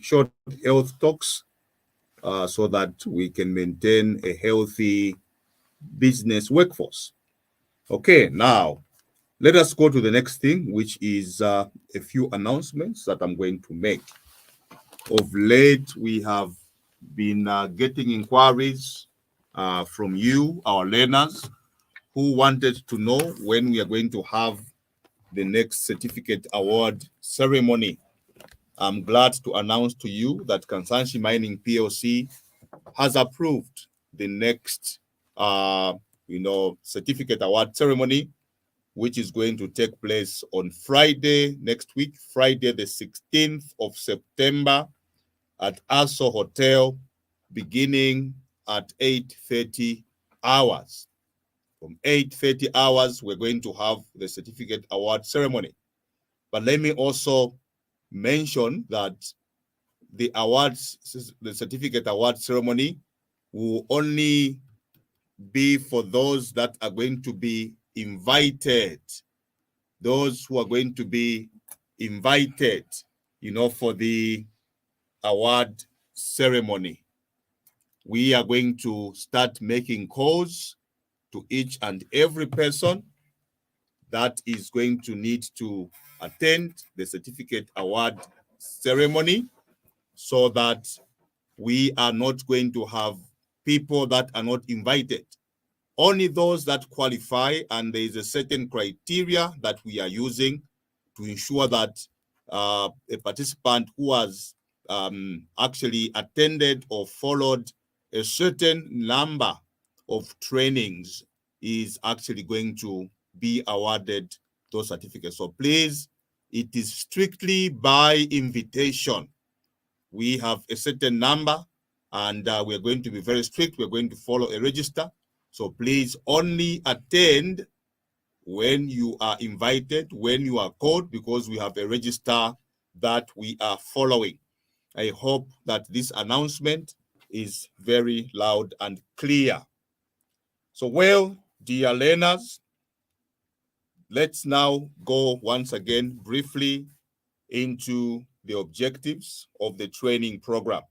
short health talks so that we can maintain a healthy business workforce. Okay, now let us go to the next thing, which is a few announcements that I'm going to make. Of late, we have been getting inquiries from you, our learners, who wanted to know when we are going to have the next certificate award ceremony. I'm glad to announce to you that Kansanshi Mining PLC has approved the next, certificate award ceremony, which is going to take place on Friday next week, Friday the 16th of September at Aso Hotel, beginning at 8:30 hours. From 8:30 hours, we're going to have the certificate award ceremony. But let me also mention that the certificate award ceremony will only be for those that are going to be invited. Those who are going to be invited, for the award ceremony. We are going to start making calls to each and every person that is going to need to attend the certificate award ceremony, so that we are not going to have people that are not invited. Only those that qualify, and there is a certain criteria that we are using to ensure that a participant who has actually attended or followed a certain number of trainings is actually going to be awarded those certificates. So please, it is strictly by invitation. We have a certain number, and we're going to be very strict. We're going to follow a register. So please only attend when you are invited, when you are called, because we have a register that we are following. I hope that this announcement is very loud and clear. So, well, dear learners, let's now go once again briefly into the objectives of the training program.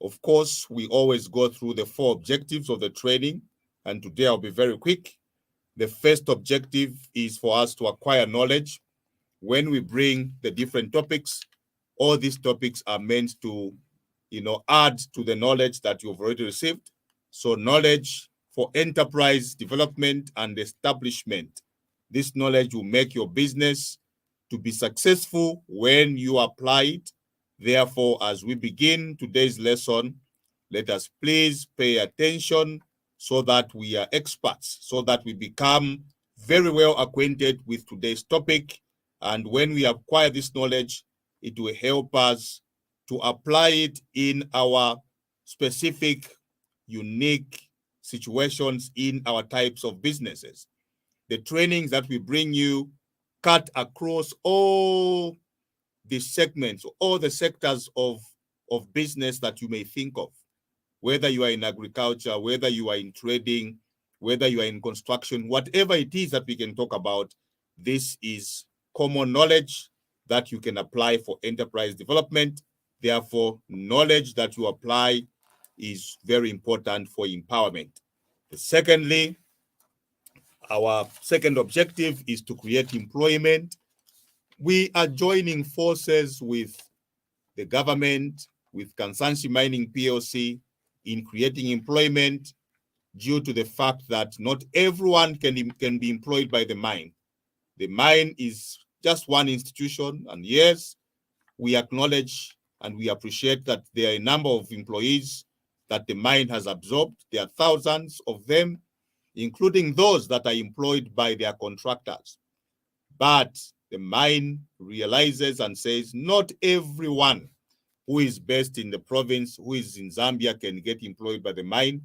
Of course, we always go through the 4 objectives of the training, and today I'll be very quick. The first objective is for us to acquire knowledge. When we bring the different topics, all these topics are meant to, add to the knowledge that you've already received. So knowledge for enterprise development and establishment. This knowledge will make your business to be successful when you apply it. Therefore, as we begin today's lesson, let us please pay attention so that we are experts, so that we become very well acquainted with today's topic. And when we acquire this knowledge, it will help us to apply it in our specific, unique situations in our types of businesses. The trainings that we bring you cut across all the segments, all the sectors of business that you may think of, whether you are in agriculture, whether you are in trading, whether you are in construction, whatever it is that we can talk about, this is common knowledge that you can apply for enterprise development. Therefore, knowledge that you apply is very important for empowerment. Secondly, our second objective is to create employment. We are joining forces with the government, with Kansanshi Mining PLC, in creating employment, due to the fact that not everyone can be employed by the mine. The mine is just one institution, and yes, we acknowledge and we appreciate that there are a number of employees that the mine has absorbed. There are thousands of them, including those that are employed by their contractors. But the mine realizes and says not everyone who is based in the province, who is in Zambia, can get employed by the mine.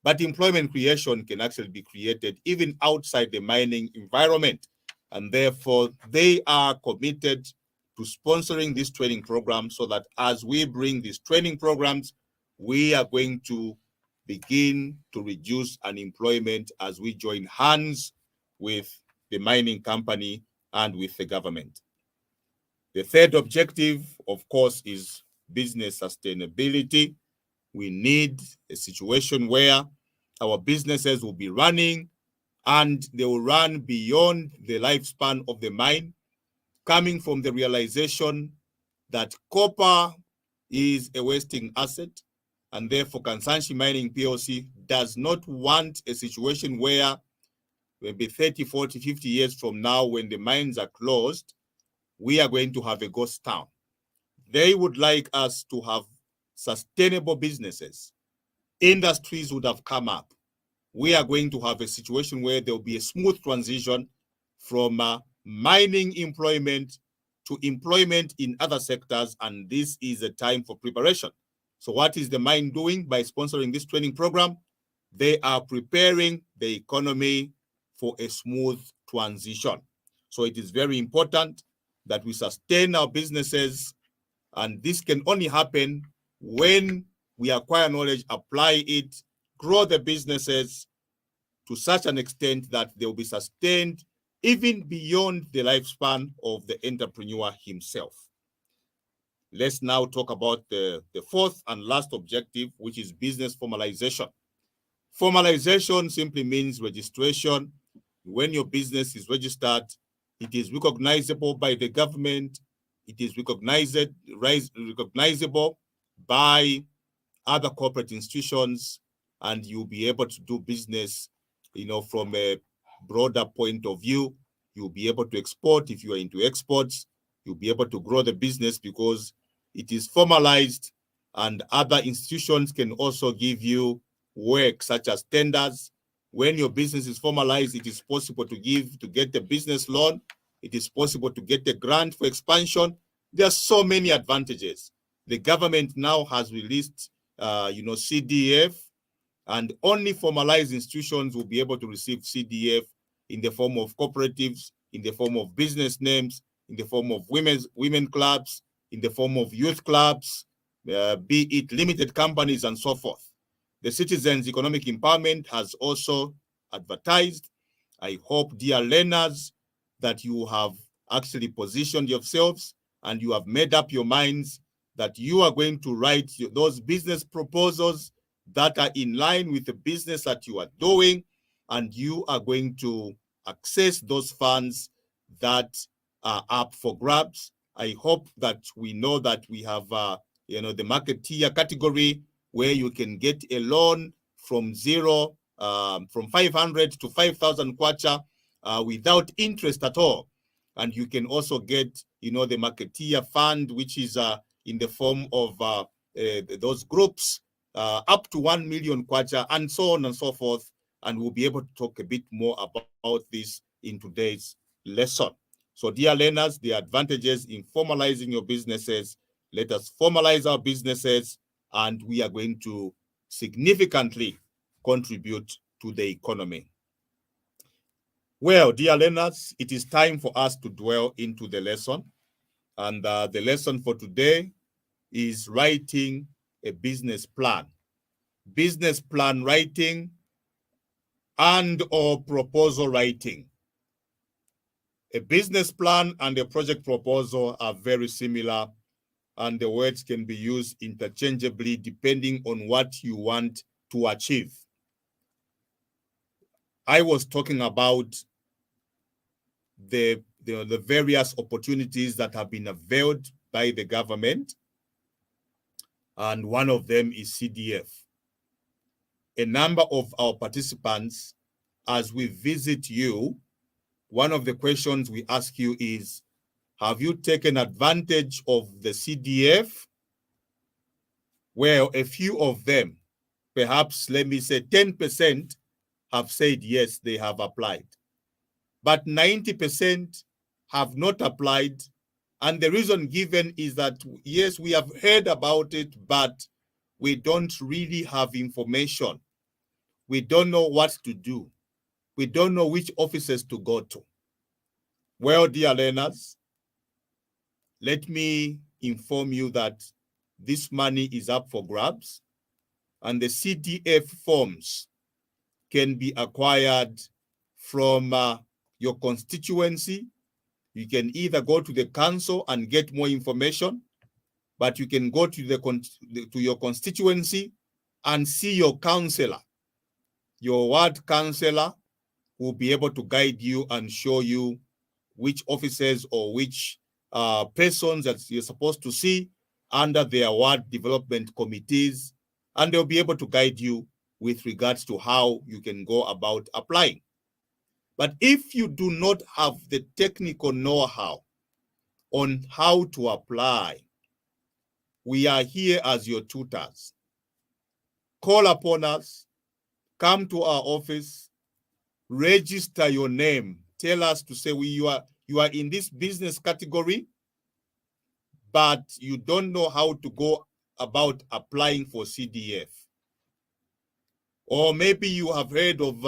But employment creation can actually be created even outside the mining environment. And therefore, they are committed to sponsoring this training program, so that as we bring these training programs, we are going to begin to reduce unemployment as we join hands with the mining company and with the government. The third objective, of course, is business sustainability. We need a situation where our businesses will be running and they will run beyond the lifespan of the mine, coming from the realization that copper is a wasting asset, and therefore Kansanshi Mining PLC does not want a situation where maybe 30, 40, 50 years from now, when the mines are closed, we are going to have a ghost town. They would like us to have sustainable businesses. Industries would have come up. We are going to have a situation where there will be a smooth transition from mining employment to employment in other sectors, and this is a time for preparation. So what is the mine doing by sponsoring this training program? They are preparing the economy for a smooth transition. So it is very important that we sustain our businesses, and this can only happen when we acquire knowledge, apply it, grow the businesses to such an extent that they will be sustained even beyond the lifespan of the entrepreneur himself. Let's now talk about the fourth and last objective, which is business formalization. Formalization simply means registration. When your business is registered, it is recognizable by the government, it is recognizable by other corporate institutions, and you'll be able to do business, from a broader point of view. You'll be able to export if you are into exports. You'll be able to grow the business because it is formalized, and other institutions can also give you work such as tenders. When your business is formalized, it is possible to get a business loan. It is possible to get a grant for expansion. There are so many advantages. The government now has released CDF, and only formalized institutions will be able to receive CDF in the form of cooperatives, in the form of business names, in the form of women clubs, in the form of youth clubs, be it limited companies and so forth. The Citizens Economic Empowerment has also advertised. I hope, dear learners, that you have actually positioned yourselves and you have made up your minds that you are going to write those business proposals that are in line with the business that you are doing, and you are going to access those funds that are up for grabs. I hope that we know that we have the marketeer category, where you can get a loan from zero, from 500 to 5,000 kwacha without interest at all. And you can also get, the marketeer fund, which is in the form of those groups, up to 1 million kwacha, and so on and so forth. And we'll be able to talk a bit more about this in today's lesson. So, dear learners, the advantages in formalizing your businesses. Let us formalize our businesses, and we are going to significantly contribute to the economy. Well, dear learners, it is time for us to dwell into the lesson. And the lesson for today is writing a business plan. Business plan writing and or proposal writing. A business plan and a project proposal are very similar, and the words can be used interchangeably depending on what you want to achieve. I was talking about the various opportunities that have been availed by the government, and one of them is CDF. A number of our participants, as we visit you, one of the questions we ask you is, have you taken advantage of the CDF? Well, a few of them, perhaps let me say 10%, have said yes, they have applied. But 90% have not applied. And the reason given is that, yes, we have heard about it, but we don't really have information. We don't know what to do. We don't know which offices to go to. Well, dear learners, let me inform you that this money is up for grabs, and the CDF forms can be acquired from your constituency, You can either go to the council and get more information, but you can go to your constituency and see your councillor. Your ward councillor will be able to guide you and show you which officers or which persons that you're supposed to see under their ward development committees, and they'll be able to guide you with regards to how you can go about applying. But if you do not have the technical know-how on how to apply, we are here as your tutors. Call upon us, come to our office, register your name. Tell us to say you are in this business category, but you don't know how to go about applying for CDF. Or maybe you have heard of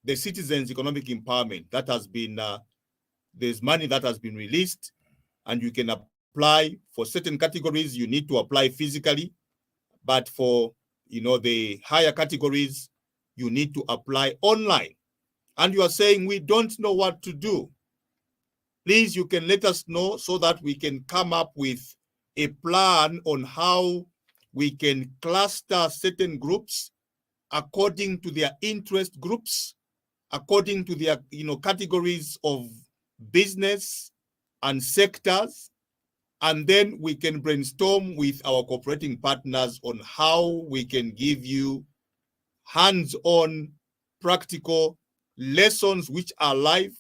the Citizens Economic Empowerment. That has been, there's money that has been released, and you can apply for certain categories. You need to apply physically, but for the higher categories, you need to apply online. And you are saying, we don't know what to do. Please, you can let us know so that we can come up with a plan on how we can cluster certain groups according to their interest groups, according to their categories of business and sectors. And then we can brainstorm with our cooperating partners on how we can give you hands-on practical lessons which are live,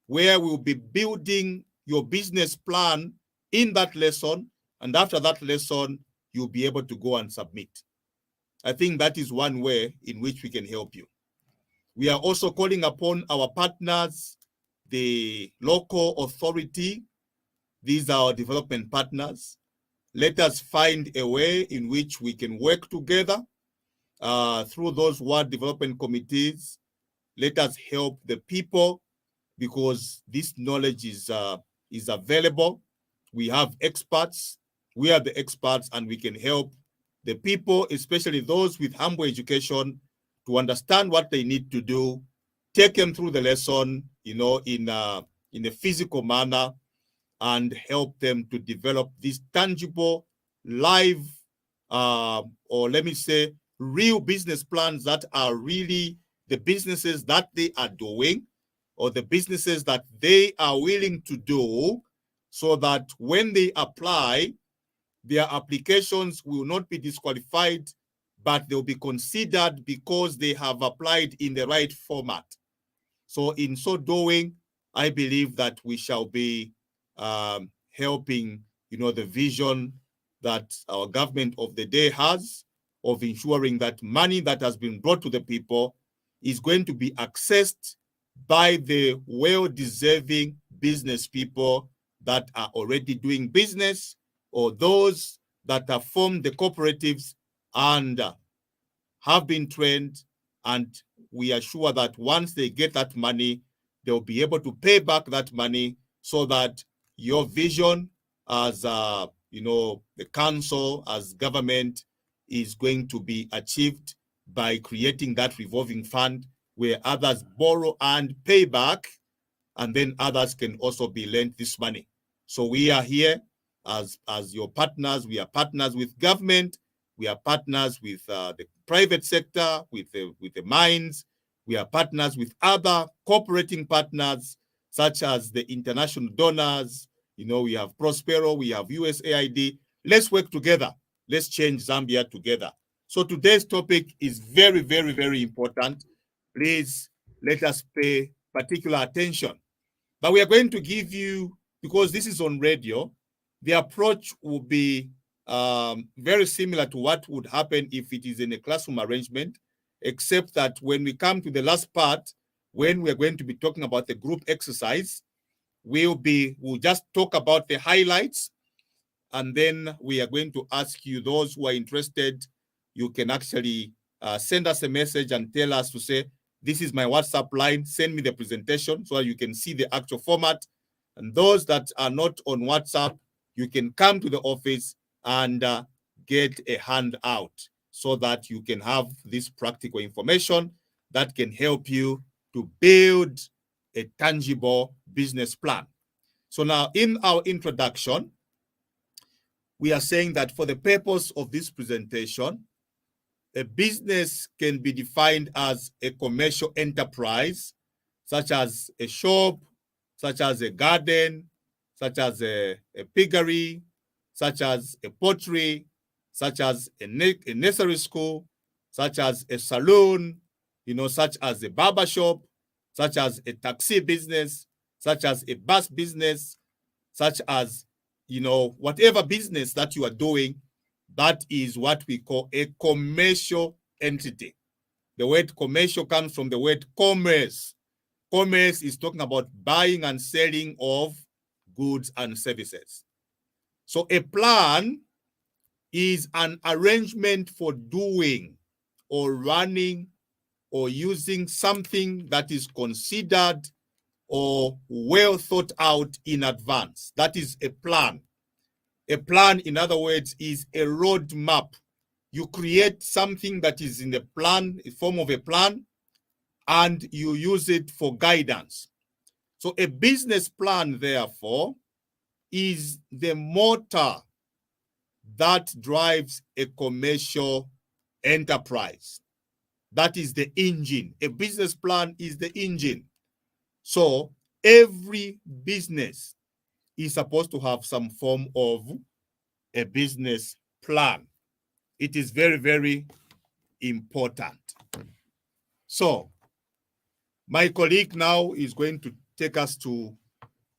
where we'll be building your business plan in that lesson. And after that lesson, you'll be able to go and submit. I think that is one way in which we can help you. We are also calling upon our partners, the local authority. These are our development partners. Let us find a way in which we can work together through those ward development committees. Let us help the people, because this knowledge is available. We have experts. We are the experts, and we can help the people, especially those with humble education, to understand what they need to do, take them through the lesson, in a physical manner, and help them to develop these tangible, live, or let me say, real business plans that are really the businesses that they are doing, or the businesses that they are willing to do, so that when they apply, their applications will not be disqualified, but they'll be considered because they have applied in the right format. So in so doing, I believe that we shall be helping, the vision that our government of the day has of ensuring that money that has been brought to the people is going to be accessed by the well-deserving business people that are already doing business, or those that have formed the cooperatives and have been trained. And we are sure that once they get that money, they'll be able to pay back that money, so that your vision as the council, as government, is going to be achieved by creating that revolving fund where others borrow and pay back, and then others can also be lent this money. So we are here as your partners. We are partners with government. We are partners with the private sector, with the mines. We are partners with other cooperating partners, such as the international donors. We have Prospero, we have USAID. Let's work together. Let's change Zambia together. So today's topic is very, very, very important. Please let us pay particular attention. But we are going to give you, because this is on radio, the approach will be very similar to what would happen if it is in a classroom arrangement, except that when we come to the last part, when we're going to be talking about the group exercise, we'll just talk about the highlights, and then we are going to ask you, those who are interested, you can actually send us a message and tell us to say, this is my WhatsApp line, send me the presentation so that you can see the actual format. And those that are not on WhatsApp, you can come to the office and get a handout so that you can have this practical information that can help you to build a tangible business plan. So now in our introduction, we are saying that for the purpose of this presentation, a business can be defined as a commercial enterprise, such as a shop, such as a garden, such as a piggery, such as a pottery, such as a nursery school, such as a saloon, such as a barber shop, such as a taxi business, such as a bus business, such as, whatever business that you are doing, that is what we call a commercial entity. The word commercial comes from the word commerce. Commerce is talking about buying and selling of goods and services. So a plan is an arrangement for doing or running or using something that is considered or well thought out in advance. That is a plan. A plan, in other words, is a roadmap. You create something that is in the plan, a form of a plan, and you use it for guidance. So a business plan, therefore, is the motor that drives a commercial enterprise. That is the engine. A business plan is the engine. So every business is supposed to have some form of a business plan. It is very, very important. So my colleague now is going to take us to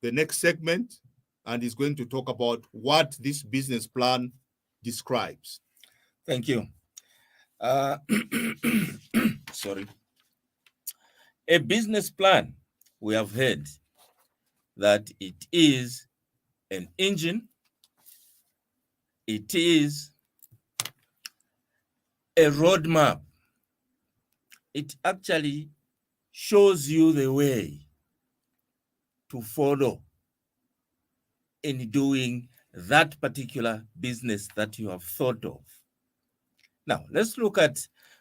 the next segment and is going to talk about what this business plan describes. Thank you. Sorry. A business plan, we have heard that it is an engine, it is a roadmap. It actually shows you the way to follow in doing that particular business that you have thought of. Now, let's look at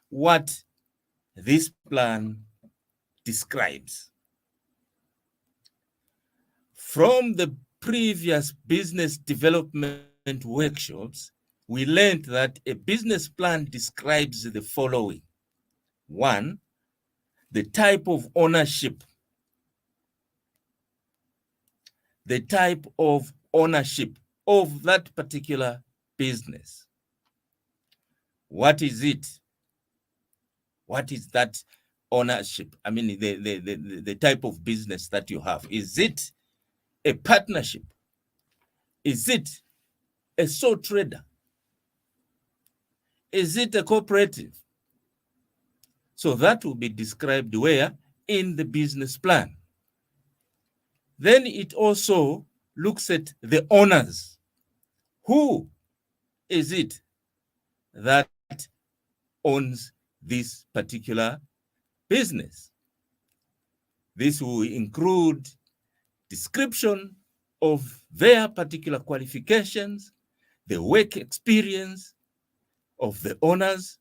what this plan describes. From the previous business development workshops, we learned that a business plan describes the following. One, the type of ownership. The type of ownership of that particular business. What is it? What is that ownership? I mean, the type of business that you have. Is it a partnership? Is it a sole trader? Is it a cooperative? So that will be described where? In the business plan. Then it also looks at the owners. Who is it that owns this particular business? This will include description of their particular qualifications, the work experience of the owners,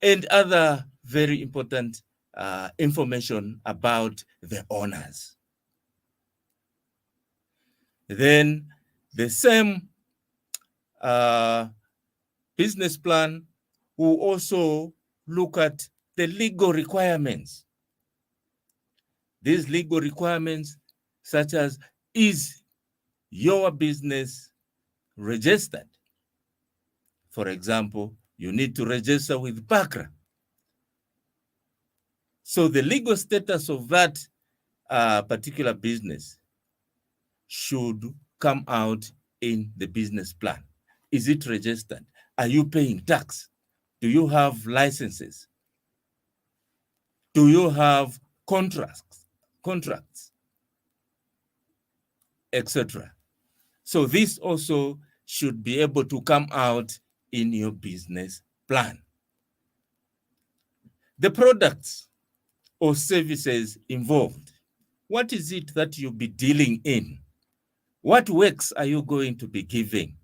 and other very important information about the owners. Then the same business plan will also look at the legal requirements. These legal requirements, such as, is your business registered? For example, you need to register with BACRA. So the legal status of that particular business should come out in the business plan. Is it registered? Are you paying tax? Do you have licenses? Do you have contracts, etc.? So this also should be able to come out in your business plan. The products or services involved. What is it that you'll be dealing in? What works are you going to be giving?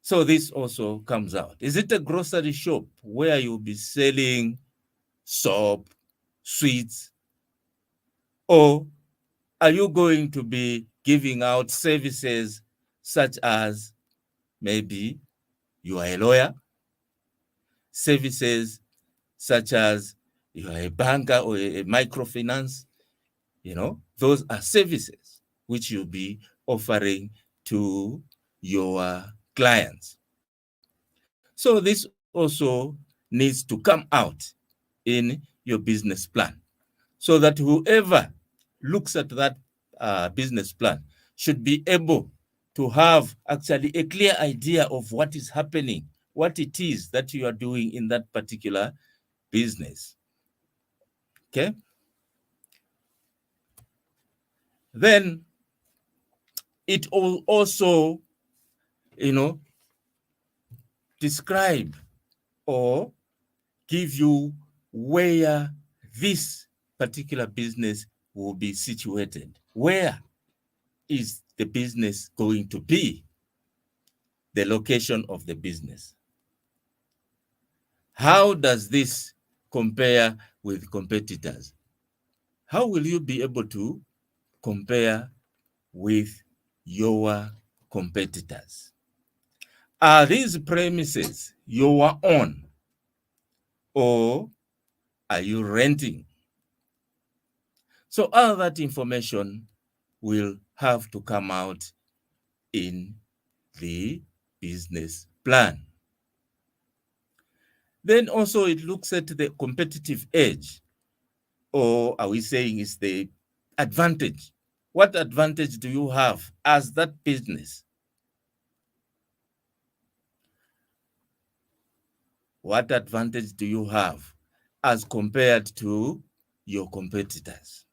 So this also comes out. Is it a grocery shop where you'll be selling soap, sweets, or Are you going to be giving out services such as maybe you are a lawyer, services such as you are a banker or a microfinance? Those are services which you'll be offering to your clients. So this also needs to come out in your business plan, so that whoever looks at that business plan should be able to have actually a clear idea of what is happening, what it is that you are doing in that particular business. Okay? Then it will also, describe or give you where this particular business will be situated. Where is the business going to be? The location of the business. How does this compare with competitors? How will you be able to compare with your competitors? Are these premises your own, or are you renting? So all that information will have to come out in the business plan. Then also it looks at the competitive edge, or are we saying is the advantage? What advantage do you have as that business? What advantage do you have as compared to your competitors?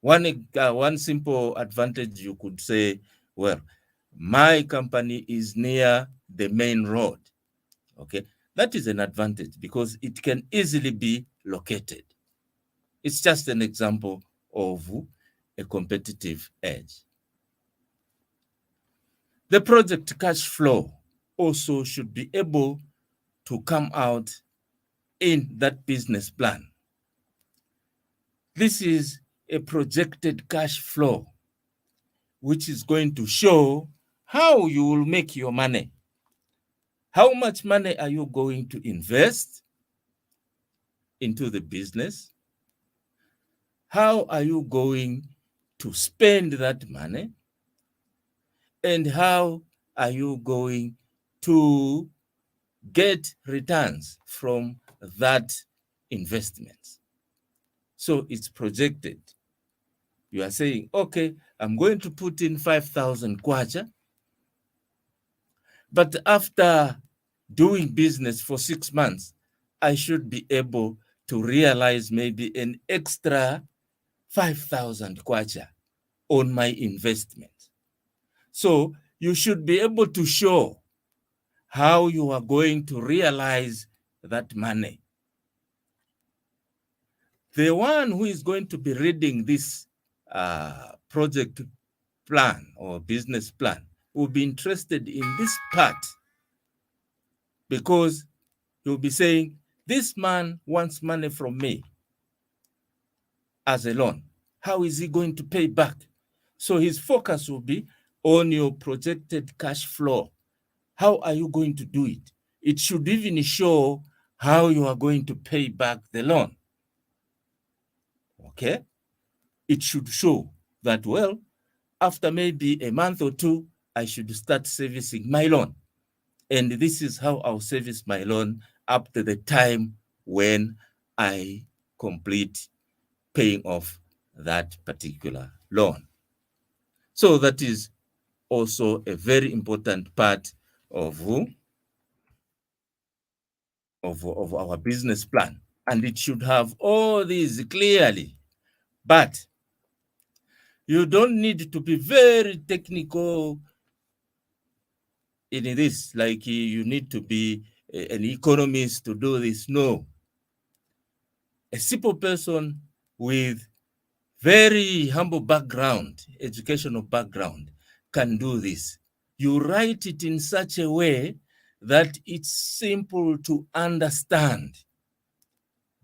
One simple advantage you could say, well, my company is near the main road. Okay, that is an advantage because it can easily be located. It's just an example of a competitive edge. The project cash flow also should be able to come out in that business plan. This is a projected cash flow, which is going to show how you will make your money. How much money are you going to invest into the business? How are you going to spend that money? And how are you going to get returns from that investment? So it's projected. You are saying, okay, I'm going to put in 5,000 kwacha, but after doing business for 6 months, I should be able to realize maybe an extra 5,000 kwacha on my investment. So you should be able to show how you are going to realize that money. The one who is going to be reading this project plan or business plan will be interested in this part, because he'll be saying, this man wants money from me as a loan. How is he going to pay back? So his focus will be on your projected cash flow. How are you going to do it? It should even show how you are going to pay back the loan. Okay? It should show that, well, after maybe a month or two, I should start servicing my loan. And this is how I'll service my loan up to the time when I complete paying off that particular loan. So that is also a very important part of our business plan. And it should have all these clearly. But you don't need to be very technical in this, like you need to be an economist to do this. No. A simple person with very humble background, educational background, can do this. You write it in such a way that it's simple to understand,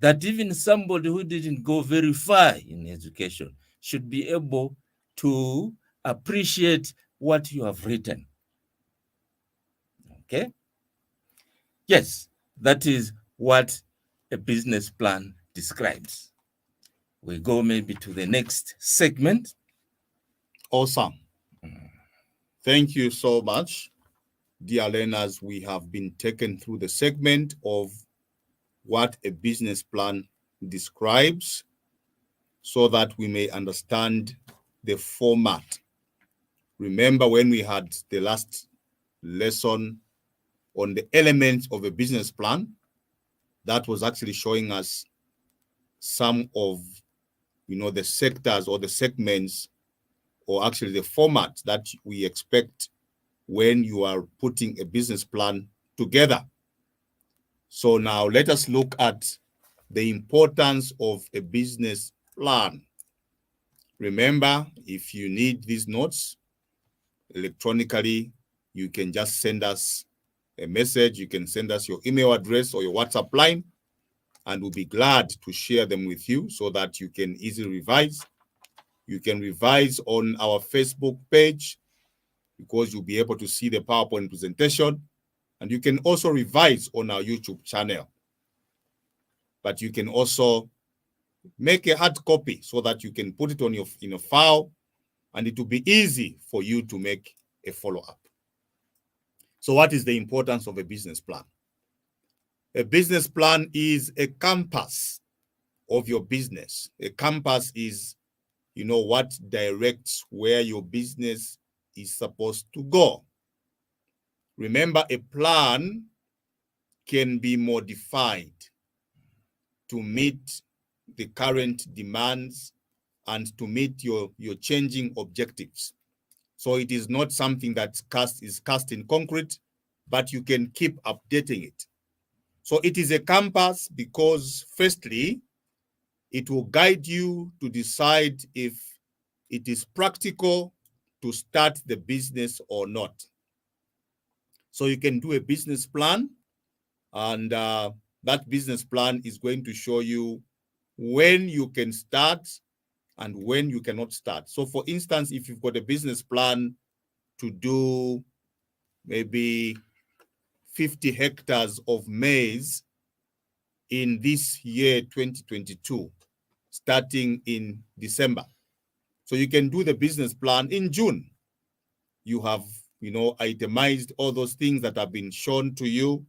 that even somebody who didn't go very far in education should be able to appreciate what you have written. Okay? Yes, that is what a business plan describes. We go maybe to the next segment. Awesome. Thank you so much. Dear learners, we have been taken through the segment of what a business plan describes so that we may understand the format. Remember when we had the last lesson on the elements of a business plan, that was actually showing us some of, the sectors or the segments, or actually the format that we expect when you are putting a business plan together. So now let us look at the importance of a business plan. Remember, if you need these notes electronically, you can just send us a message. You can send us your email address or your WhatsApp line, and we'll be glad to share them with you so that you can easily revise. You can revise on our Facebook page because you'll be able to see the PowerPoint presentation, and you can also revise on our YouTube channel. But you can also make a hard copy so that you can put it on your in a file, and it will be easy for you to make a follow-up. So what is the importance of a business plan? A business plan is a compass of your business. A compass is, what directs where your business is supposed to go. Remember, a plan can be modified to meet the current demands and to meet your changing objectives. So it is not something that is cast in concrete, but you can keep updating it. So it is a compass because, firstly, it will guide you to decide if it is practical to start the business or not. So you can do a business plan, and that business plan is going to show you when you can start and when you cannot start. So for instance, if you've got a business plan to do maybe 50 hectares of maize in this year, 2022, starting in December. So you can do the business plan in June. You have, itemized all those things that have been shown to you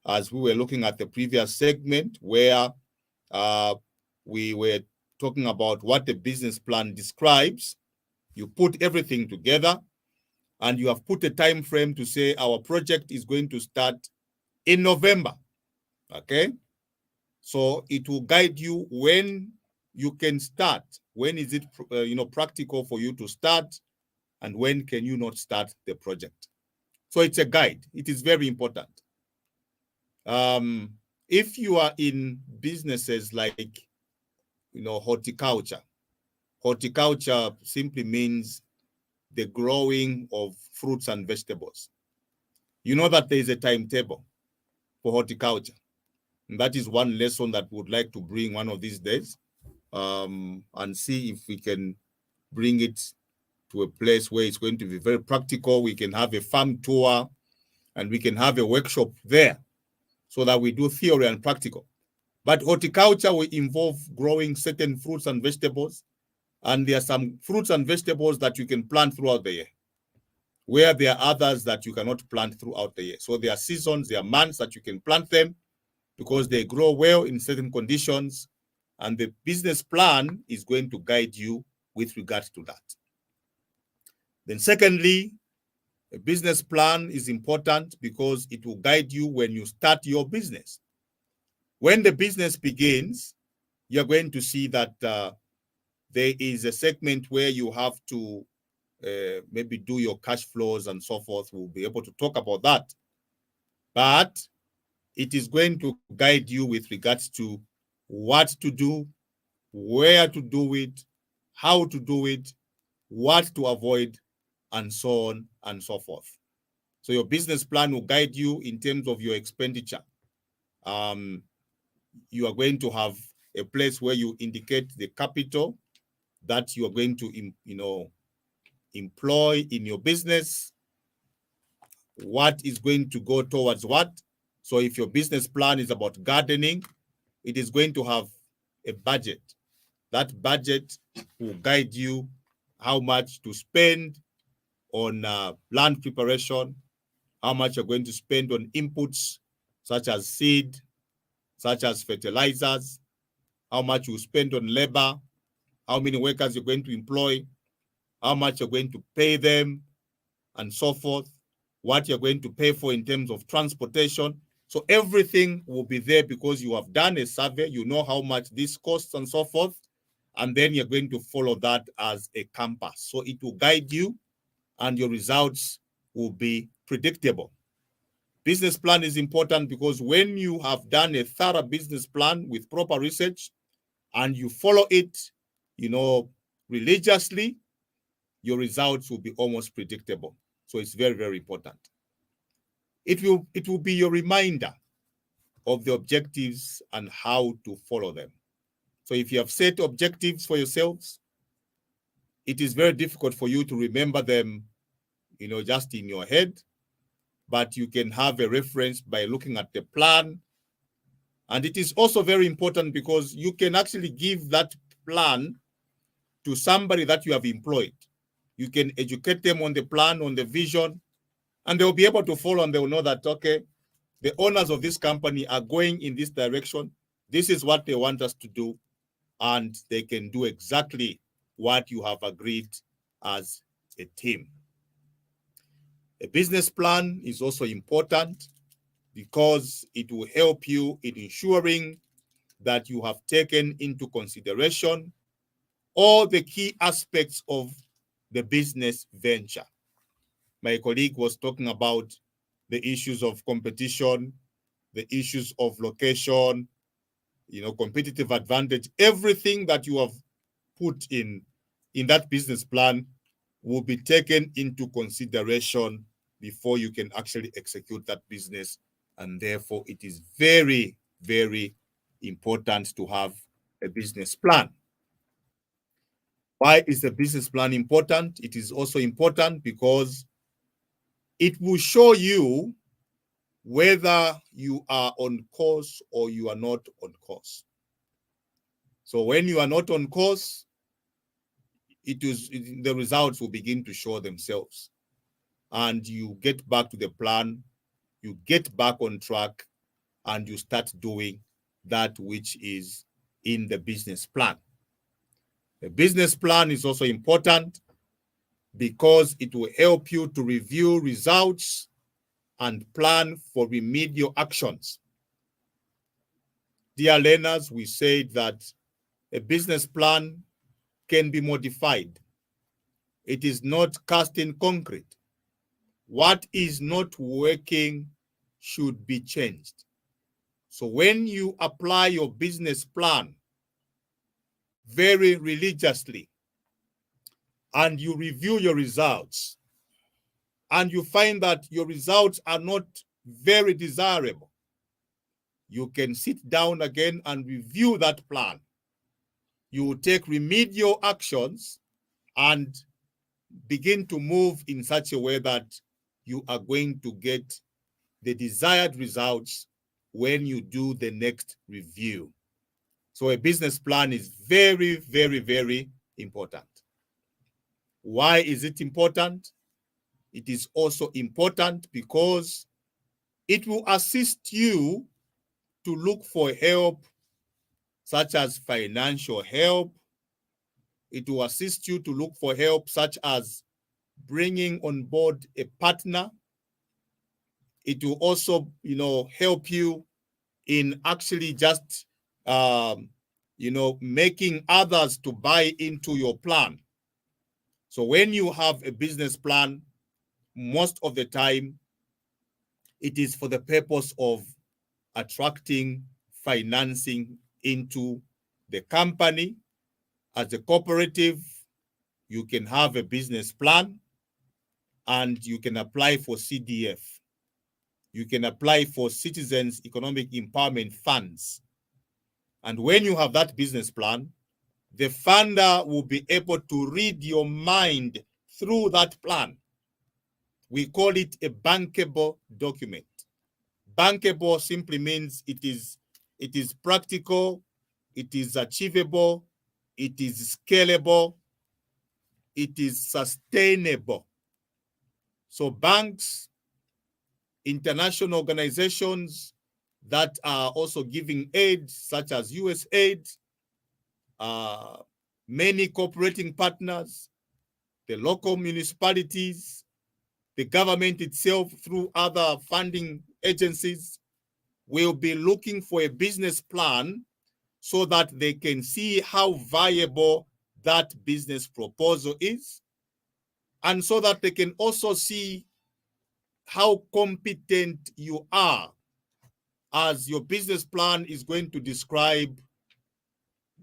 as we were looking at the previous segment where we were talking about what the business plan describes. You put everything together and you have put a time frame to say our project is going to start in November. Okay? So it will guide you when you can start. When is it practical for you to start, and when can you not start the project? So it's a guide. It is very important. If you are in businesses like horticulture simply means the growing of fruits and vegetables. You know that there is a timetable for horticulture. And that is one lesson that we would like to bring one of these days, and see if we can bring it to a place where it's going to be very practical. We can have a farm tour and we can have a workshop there so that we do theory and practical. But horticulture will involve growing certain fruits and vegetables. And there are some fruits and vegetables that you can plant throughout the year, where there are others that you cannot plant throughout the year. So there are seasons, there are months that you can plant them because they grow well in certain conditions. And the business plan is going to guide you with regards to that. Then secondly, a business plan is important because it will guide you when you start your business. When the business begins, you're going to see that there is a segment where you have to maybe do your cash flows and so forth. We'll be able to talk about that. But it is going to guide you with regards to what to do, where to do it, how to do it, what to avoid, and so on and so forth. So your business plan will guide you in terms of your expenditure. You are going to have a place where you indicate the capital that you are going to, employ in your business, what is going to go towards what. So if your business plan is about gardening, it is going to have a budget. That budget will guide you how much to spend on land preparation, how much you're going to spend on inputs such as seed, such as fertilizers, how much you spend on labor, how many workers you're going to employ, how much you're going to pay them, and so forth, what you're going to pay for in terms of transportation. So everything will be there because you have done a survey, you know how much this costs and so forth, and then you're going to follow that as a compass. So it will guide you and your results will be predictable. Business plan is important because when you have done a thorough business plan with proper research and you follow it, religiously, your results will be almost predictable. So it's very, very important. It will be your reminder of the objectives and how to follow them. So if you have set objectives for yourselves, it is very difficult for you to remember them, just in your head, but you can have a reference by looking at the plan. And it is also very important because you can actually give that plan to somebody that you have employed. You can educate them on the plan, on the vision, and they'll be able to follow and they'll know that, okay, the owners of this company are going in this direction. This is what they want us to do. And they can do exactly what you have agreed as a team. A business plan is also important because it will help you in ensuring that you have taken into consideration all the key aspects of the business venture. My colleague was talking about the issues of competition, the issues of location, competitive advantage. Everything that you have put in that business plan will be taken into consideration before you can actually execute that business. And therefore, it is very, very important to have a business plan. Why is the business plan important? It is also important because it will show you whether you are on course or you are not on course. So when you are not on course, the results will begin to show themselves. And you get back to the plan, you get back on track, and you start doing that which is in the business plan. The business plan is also important because it will help you to review results and plan for remedial actions. Dear learners, we said that a business plan can be modified. It is not cast in concrete. What is not working should be changed. So when you apply your business plan very religiously and you review your results and you find that your results are not very desirable, you can sit down again and review that plan. You will take remedial actions and begin to move in such a way that you are going to get the desired results when you do the next review. So a business plan is very, very, very important. Why is it important? It is also important because it will assist you to look for help, such as financial help. It will assist you to look for help, such as bringing on board a partner. It will also, help you in actually just, making others to buy into your plan. So when you have a business plan, most of the time, it is for the purpose of attracting financing into the company. As a cooperative, you can have a business plan and you can apply for CDF. You can apply for Citizens Economic Empowerment Funds. And when you have that business plan, the funder will be able to read your mind through that plan. We call it a bankable document. Bankable simply means it is practical, it is achievable, it is scalable, it is sustainable. So banks, international organizations that are also giving aid, such as USAID, many cooperating partners, the local municipalities, the government itself through other funding agencies, will be looking for a business plan so that they can see how viable that business proposal is, and so that they can also see how competent you are, as your business plan is going to describe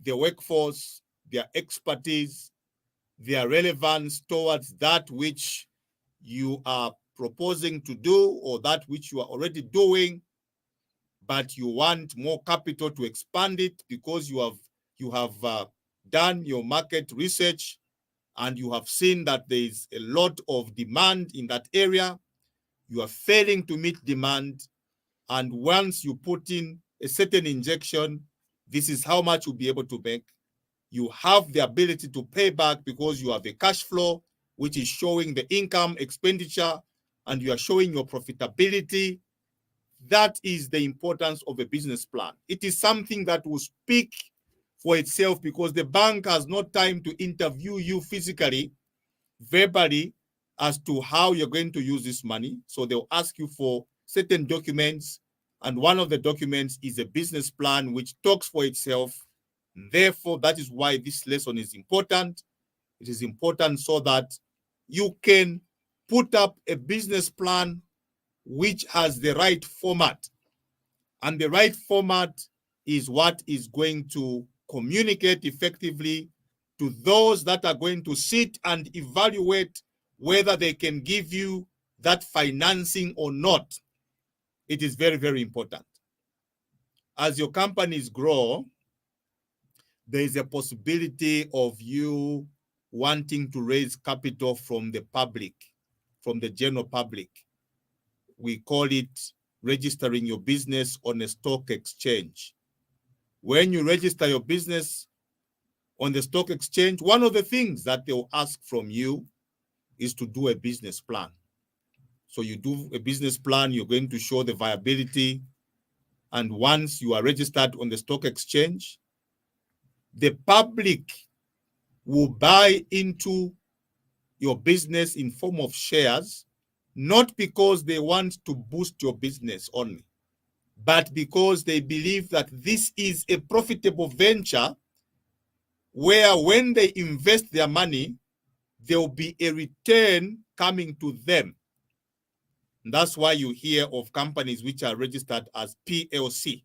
the workforce, their expertise, their relevance towards that which you are proposing to do or that which you are already doing, but you want more capital to expand it because you have done your market research and you have seen that there is a lot of demand in that area. You are failing to meet demand, and once you put in a certain injection, this is how much you'll be able to make. You have the ability to pay back because you have a cash flow which is showing the income, expenditure, and you are showing your profitability. That is the importance of a business plan. It is something that will speak for itself because the bank has no time to interview you physically, verbally, as to how you're going to use this money. So they'll ask you for certain documents, and one of the documents is a business plan which talks for itself. Therefore, that is why this lesson is important. It is important so that you can put up a business plan which has the right format. And the right format is what is going to communicate effectively to those that are going to sit and evaluate whether they can give you that financing or not. It is very, very important. As your companies grow, there is a possibility of you wanting to raise capital from the public, from the general public. We call it registering your business on a stock exchange. When you register your business on the stock exchange, one of the things that they'll ask from you is to do a business plan. So you do a business plan, you're going to show the viability. And once you are registered on the stock exchange, the public will buy into your business in form of shares, not because they want to boost your business only, but because they believe that this is a profitable venture where when they invest their money, there will be a return coming to them. And that's why you hear of companies which are registered as PLC,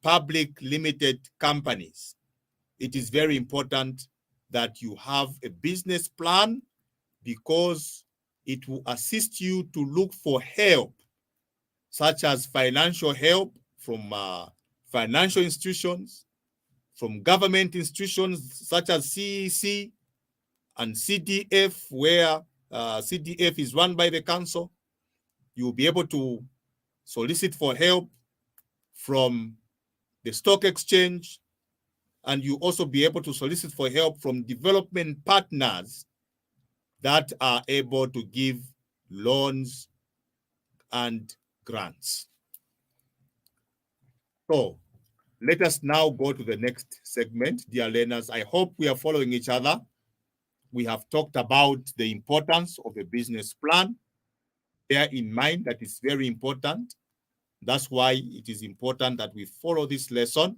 public limited companies. It is very important that you have a business plan because it will assist you to look for help, such as financial help from financial institutions, from government institutions such as CEC and CDF, where CDF is run by the council. You'll be able to solicit for help from the stock exchange, and you also be able to solicit for help from development partners that are able to give loans and grants. So let us now go to the next segment, dear learners. I hope we are following each other. We have talked about the importance of a business plan. Bear in mind that it's very important. That's why it is important that we follow this lesson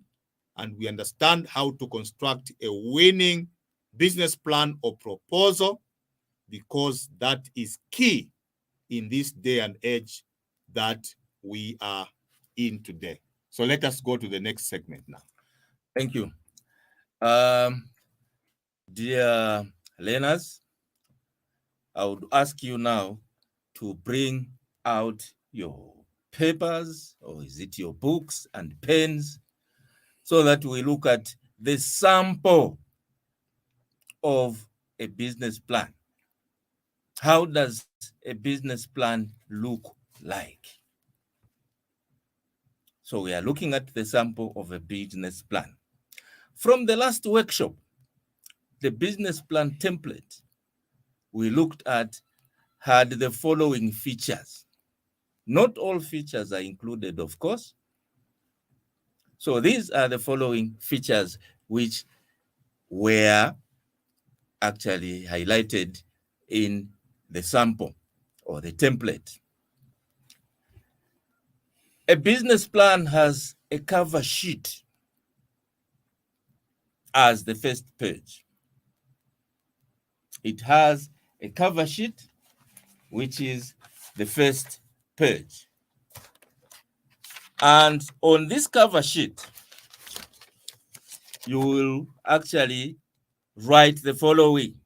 and we understand how to construct a winning business plan or proposal, because that is key in this day and age that we are in today. So let us go to the next segment now. Thank you. Dear learners, I would ask you now to bring out your papers, or is it your books and pens, so that we look at the sample of a business plan. How does a business plan look like? So we are looking at the sample of a business plan. From the last workshop, the business plan template we looked at had the following features. Not all features are included, of course. So these are the following features which were actually highlighted in the sample or the template. A business plan has a cover sheet as the first page. It has a cover sheet, which is the first page. And on this cover sheet, you will actually write the following.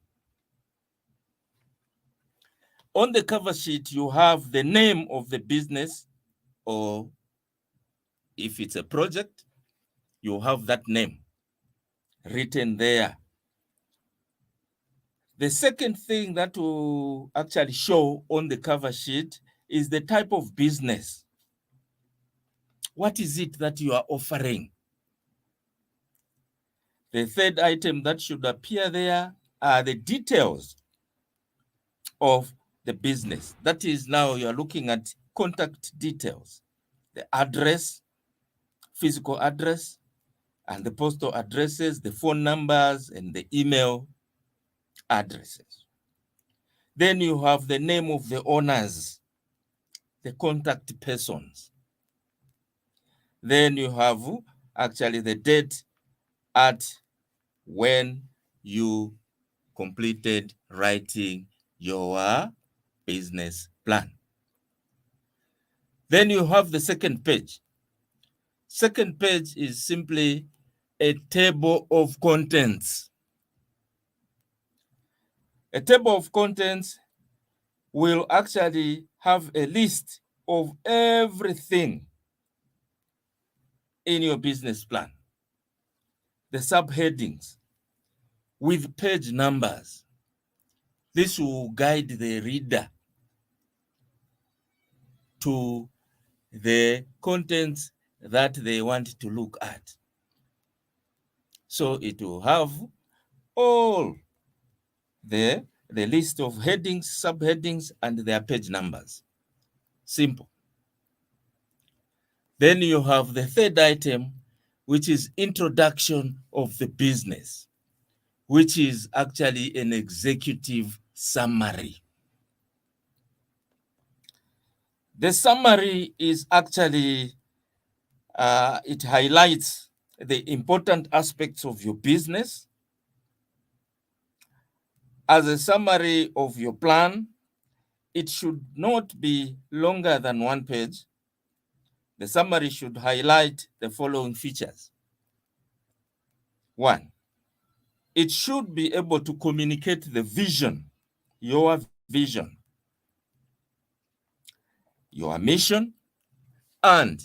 On the cover sheet, you have the name of the business, or if it's a project, you have that name written there. The second thing that will actually show on the cover sheet is the type of business. What is it that you are offering? The third item that should appear there are the details of the business. That is, now you are looking at contact details, the address, physical address, and the postal addresses, the phone numbers, and the email addresses. Then you have the name of the owners, the contact persons. Then you have actually the date at when you completed writing your business plan. Then you have the second page. Second page is simply a table of contents. A table of contents will actually have a list of everything in your business plan. The subheadings with page numbers. This will guide the reader to the contents that they want to look at. So it will have all the list of headings, subheadings, and their page numbers. Simple. Then you have the third item, which is introduction of the business, which is actually an executive summary. The summary is actually, it highlights the important aspects of your business. As a summary of your plan, it should not be longer than 1 page. The summary should highlight the following features. 1, it should be able to communicate the vision, your vision, your mission, and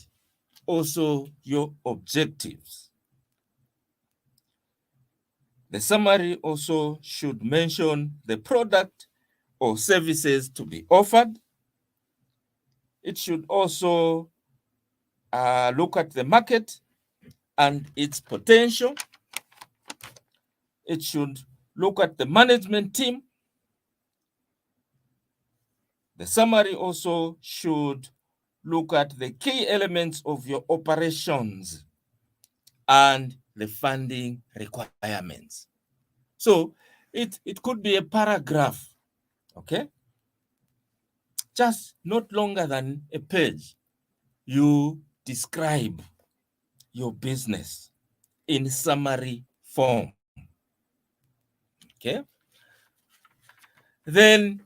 also your objectives. The summary also should mention the product or services to be offered. It should also look at the market and its potential. It should look at the management team. The summary also should look at the key elements of your operations and the funding requirements. So it could be a paragraph, okay? Just not longer than a page. You describe your business in summary form, okay? Then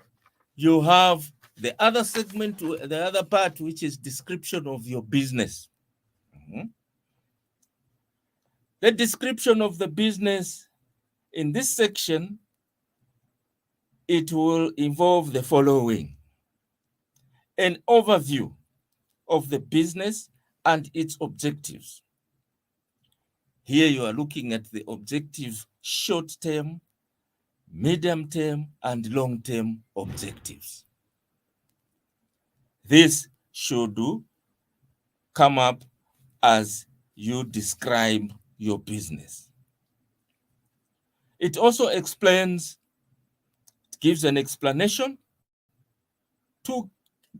you have the other segment, the other part, which is description of your business. The description of the business in this section, it will involve the following: an overview of the business and its objectives. Here you are looking at the objective short term, medium-term and long-term objectives. This should come up as you describe your business. It also gives an explanation to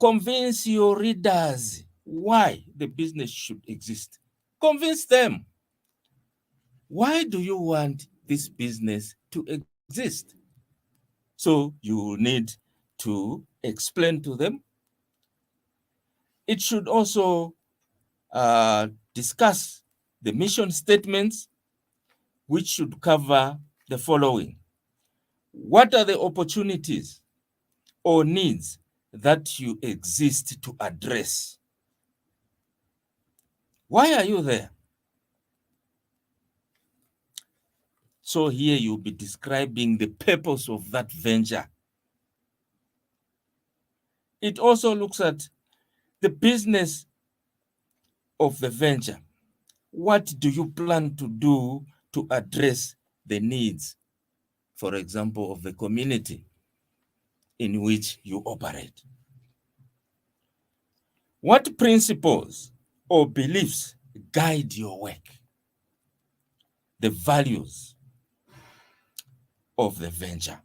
convince your readers why the business should exist. Convince them. Why do you want this business to exist? So you need to explain to them. It should also discuss the mission statements, which should cover the following. What are the opportunities or needs that you exist to address? Why are you there? So here you'll be describing the purpose of that venture. It also looks at the business of the venture. What do you plan to do to address the needs, for example, of the community in which you operate? What principles or beliefs guide your work? The values of the venture.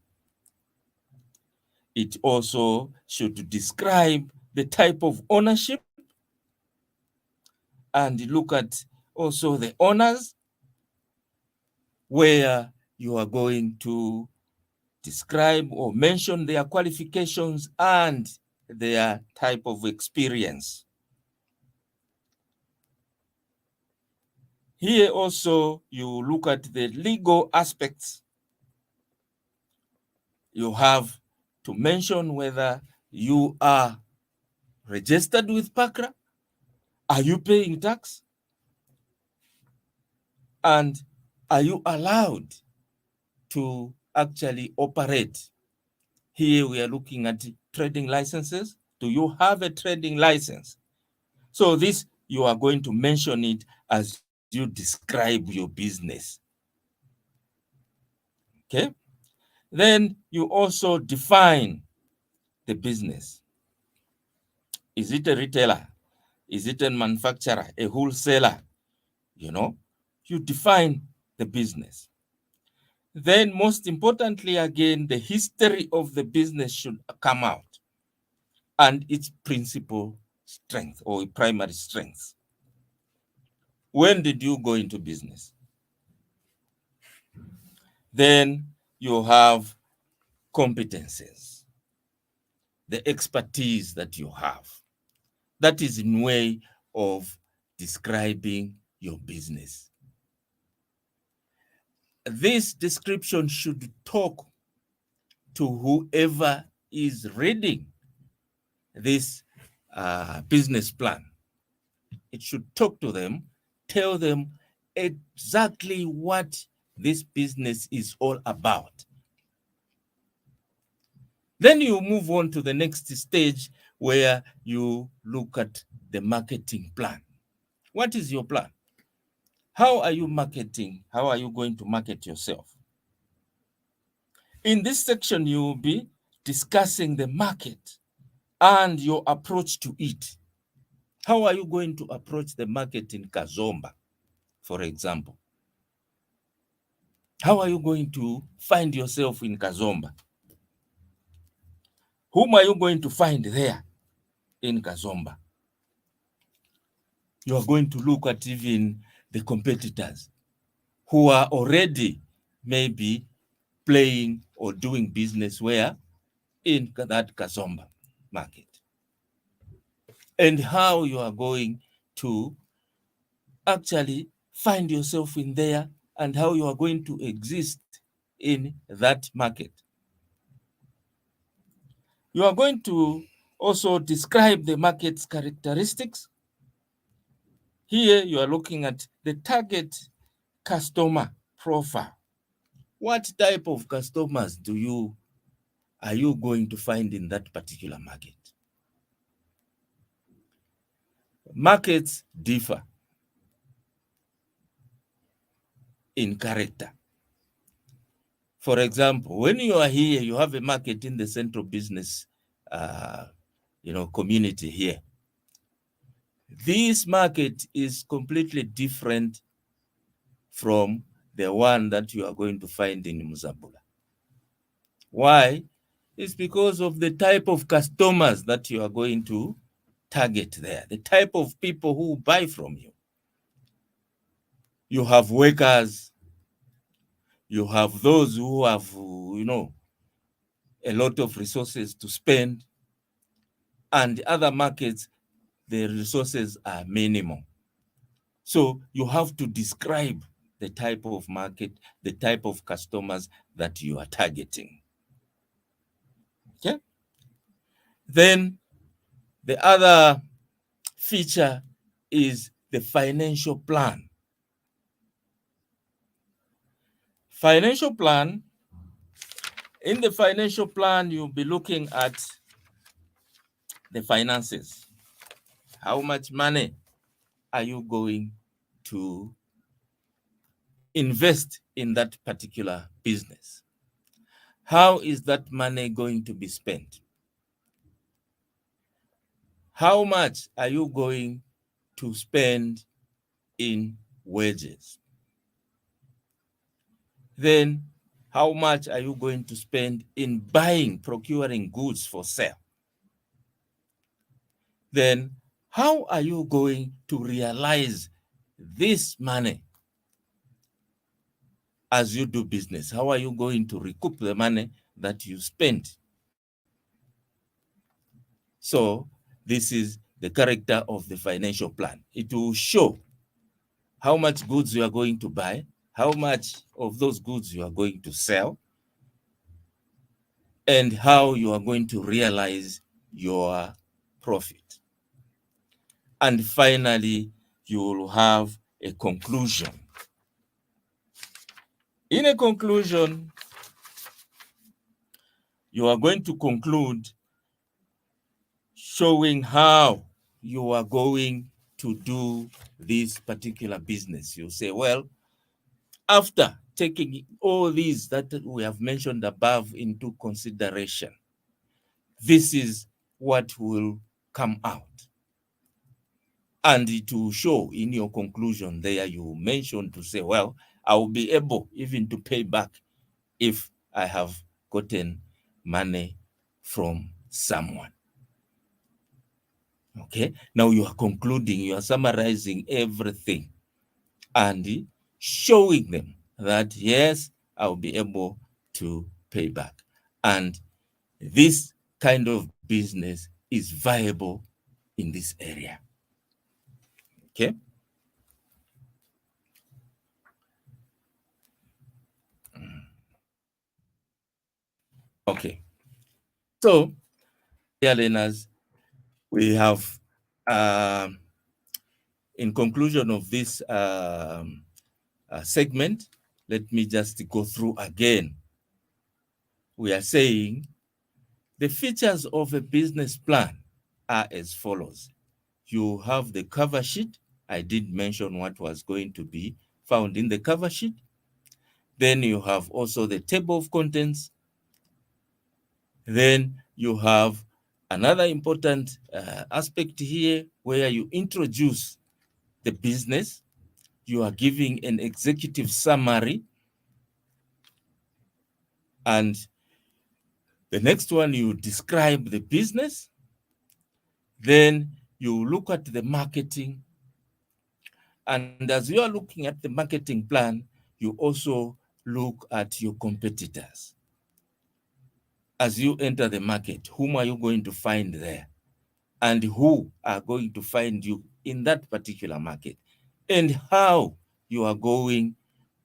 It also should describe the type of ownership and look at also the owners, where you are going to describe or mention their qualifications and their type of experience. Here also you look at the legal aspects. You have to mention whether you are registered with PACRA. Are you paying tax? And are you allowed to actually operate? Here we are looking at trading licenses. Do you have a trading license? So this, you are going to mention it as you describe your business. Okay? Then you also define the business. Is it a retailer? Is it a manufacturer, a wholesaler? You define the business. Then most importantly, again, the history of the business should come out and its principal strength or primary strengths. When did you go into business? Then you have competences, the expertise that you have. That is in way of describing your business. This description should talk to whoever is reading this business plan. It should talk to them, tell them exactly what this business is all about. Then you move on to the next stage where you look at the marketing plan. What is your plan? How are you marketing? How are you going to market yourself? In this section, you will be discussing the market and your approach to it. How are you going to approach the market in Kazomba, for example? How are you going to find yourself in Kazomba? Whom are you going to find there in Kazomba? You are going to look at even the competitors who are already maybe playing or doing business where in that Kazomba market. And how you are going to actually find yourself in there and how you are going to exist in that market. You are going to also describe the market's characteristics. Here you are looking at the target customer profile. What type of customers are you going to find in that particular market? Markets differ in character. For example, when you are here, you have a market in the central business community here. This market is completely different from the one that you are going to find in Muzambula. Why? It's because of the type of customers that you are going to target there, the type of people who buy from you. You have workers, you have those who have, a lot of resources to spend, and other markets, the resources are minimal. So you have to describe the type of market, the type of customers that you are targeting. Okay? Then the other feature is the financial plan. Financial plan, in the financial plan, you'll be looking at the finances. How much money are you going to invest in that particular business? How is that money going to be spent? How much are you going to spend in wages? Then how much are you going to spend in buying, procuring goods for sale? Then how are you going to realize this money as you do business? How are you going to recoup the money that you spent? So this is the character of the financial plan. It will show how much goods you are going to buy, how much of those goods you are going to sell, and how you are going to realize your profit. And finally, you will have a conclusion. In a conclusion, you are going to conclude showing how you are going to do this particular business. You say, well, after taking all these that we have mentioned above into consideration, this is what will come out. And it will show in your conclusion there, you mentioned to say, well, I will be able even to pay back if I have gotten money from someone. Okay, now you are concluding, you are summarizing everything and showing them that, yes, I'll be able to pay back. And this kind of business is viable in this area. Okay. Okay. So, dear learners, we have, in conclusion of this segment, let me just go through again. We are saying the features of a business plan are as follows. You have the cover sheet. I did mention what was going to be found in the cover sheet. Then you have also the table of contents. Then you have another important aspect here where you introduce the business. You are giving an executive summary. And the next one, you describe the business. Then you look at the marketing. And as you are looking at the marketing plan, you also look at your competitors. As you enter the market, whom are you going to find there? And who are going to find you in that particular market? And how you are going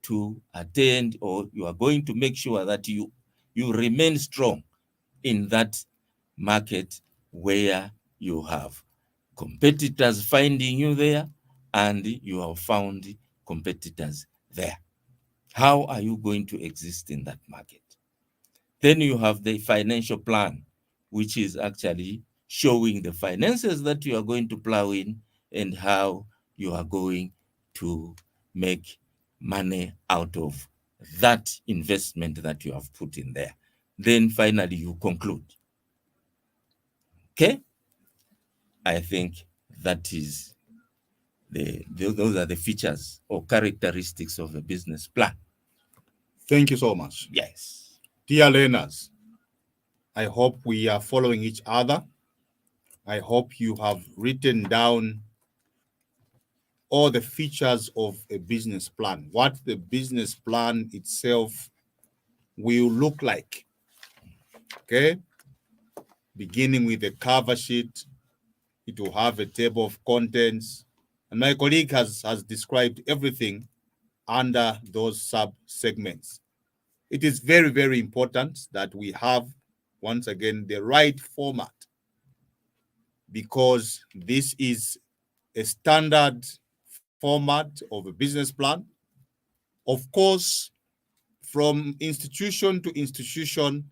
to attend, or you are going to make sure that you remain strong in that market where you have competitors finding you there and you have found competitors there. How are you going to exist in that market? Then you have the financial plan, which is actually showing the finances that you are going to plow in and how you are going to make money out of that investment that you have put in there. Then finally you conclude. Okay? I think that is those are the features or characteristics of a business plan. Thank you so much. Yes. Dear learners, I hope we are following each other. I hope you have written down all the features of a business plan, what the business plan itself will look like. Okay? Beginning with the cover sheet, it will have a table of contents. And my colleague has described everything under those sub-segments. It is very, very important that we have, once again, the right format, because this is a standard format of a business plan. Of course, from institution to institution,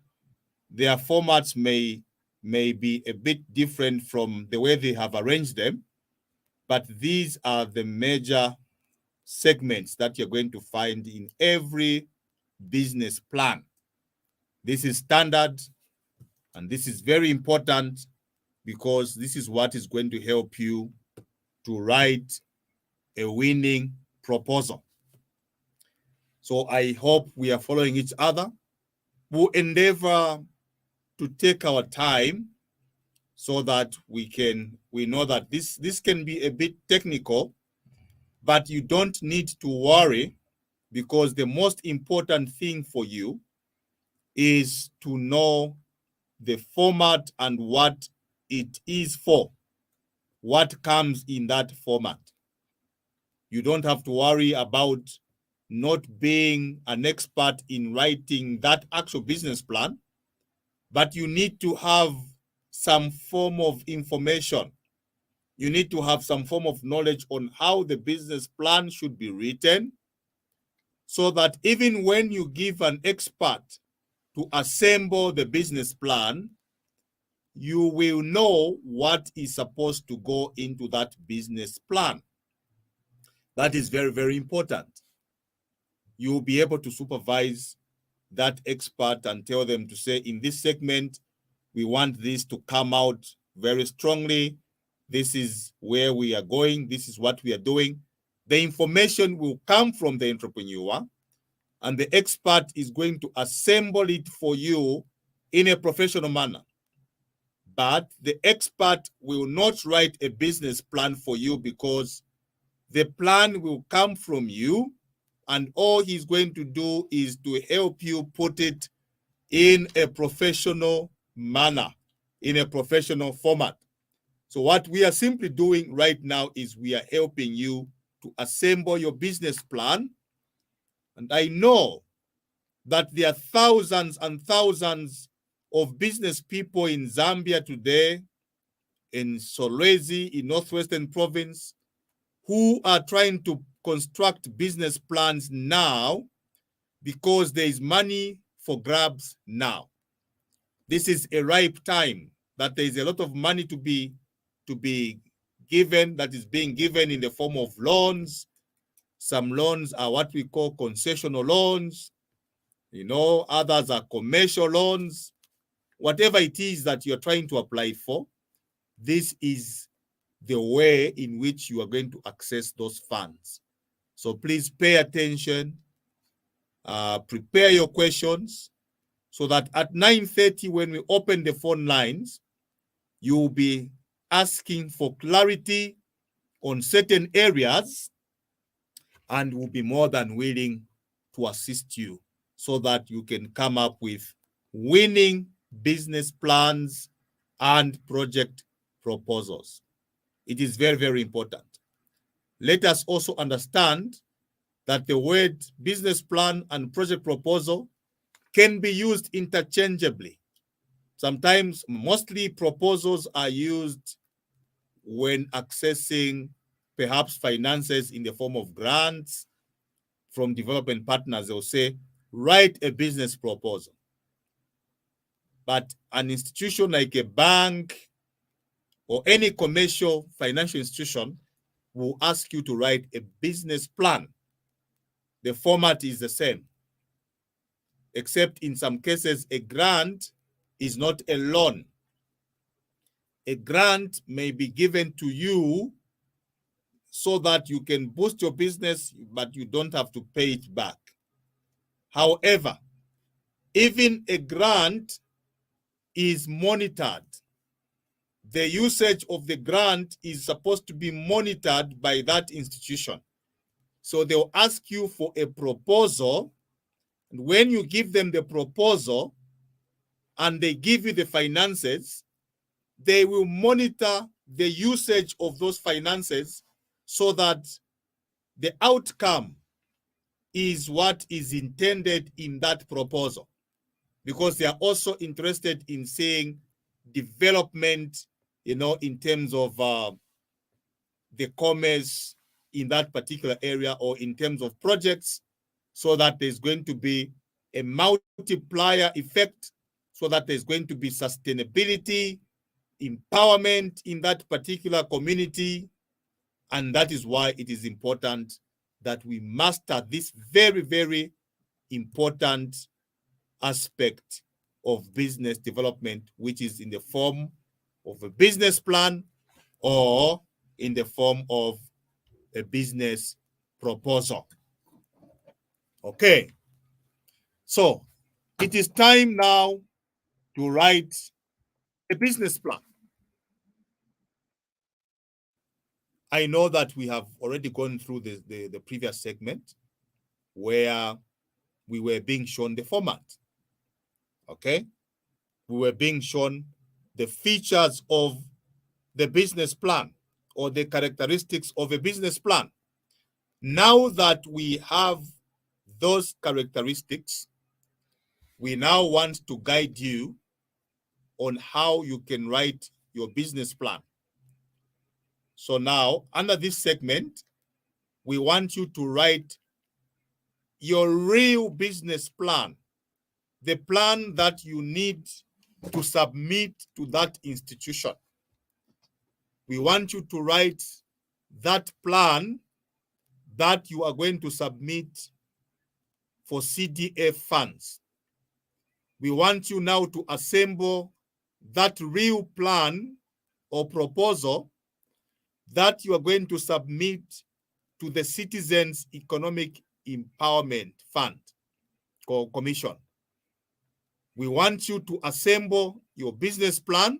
their formats may be a bit different from the way they have arranged them, but these are the major segments that you're going to find in every business plan. This is standard, and this is very important because this is what is going to help you to write a winning proposal. So I hope we are following each other. We'll endeavor to take our time so that we know that this can be a bit technical, but you don't need to worry, because the most important thing for you is to know the format and what it is for, what comes in that format. You don't have to worry about not being an expert in writing that actual business plan, but you need to have some form of information. You need to have some form of knowledge on how the business plan should be written, so that even when you give an expert to assemble the business plan, you will know what is supposed to go into that business plan. That is very, very important. You will be able to supervise that expert and tell them to say, in this segment, we want this to come out very strongly. This is where we are going. This is what we are doing. The information will come from the entrepreneur, and the expert is going to assemble it for you in a professional manner. But the expert will not write a business plan for you, because the plan will come from you, and all he's going to do is to help you put it in a professional manner, in a professional format. So what we are simply doing right now is we are helping you to assemble your business plan. And I know that there are thousands and thousands of business people in Zambia today, in Solwezi, in Northwestern Province, who are trying to construct business plans now because there is money for grabs now. This is a ripe time that there is a lot of money to be given, that is being given in the form of loans. Some loans are what we call concessional loans. Others are commercial loans. Whatever it is that you're trying to apply for, this is the way in which you are going to access those funds. So please pay attention, prepare your questions, so that at 9:30, when we open the phone lines, you will be asking for clarity on certain areas, and will be more than willing to assist you so that you can come up with winning business plans and project proposals. It is very, very important. Let us also understand that the word business plan and project proposal can be used interchangeably. Sometimes, mostly proposals are used when accessing perhaps finances in the form of grants from development partners. They'll say, write a business proposal. But an institution like a bank or any commercial financial institution will ask you to write a business plan. The format is the same. except in some cases, a grant is not a loan. A grant may be given to you so that you can boost your business, but you don't have to pay it back. However, even a grant is monitored. The usage of the grant is supposed to be monitored by that institution. So they'll ask you for a proposal. And when you give them the proposal and they give you the finances, they will monitor the usage of those finances so that the outcome is what is intended in that proposal, because they are also interested in seeing development, in terms of the commerce in that particular area, or in terms of projects, so that there's going to be a multiplier effect, so that there's going to be sustainability, empowerment in that particular community. And that is why it is important that we master this very, very important aspect of business development, which is in the form of a business plan or in the form of a business proposal. Okay, so it is time now to write a business plan. I know that we have already gone through the previous segment where we were being shown the format. Okay, we were being shown the features of the business plan, or the characteristics of a business plan. Now that we have those characteristics, we now want to guide you on how you can write your business plan. So now, under this segment, we want you to write your real business plan, the plan that you need to submit to that institution. We want you to write that plan that you are going to submit for CDF funds. We want you now to assemble that real plan or proposal that you are going to submit to the Citizens Economic Empowerment Fund or Commission. We want you to assemble your business plan,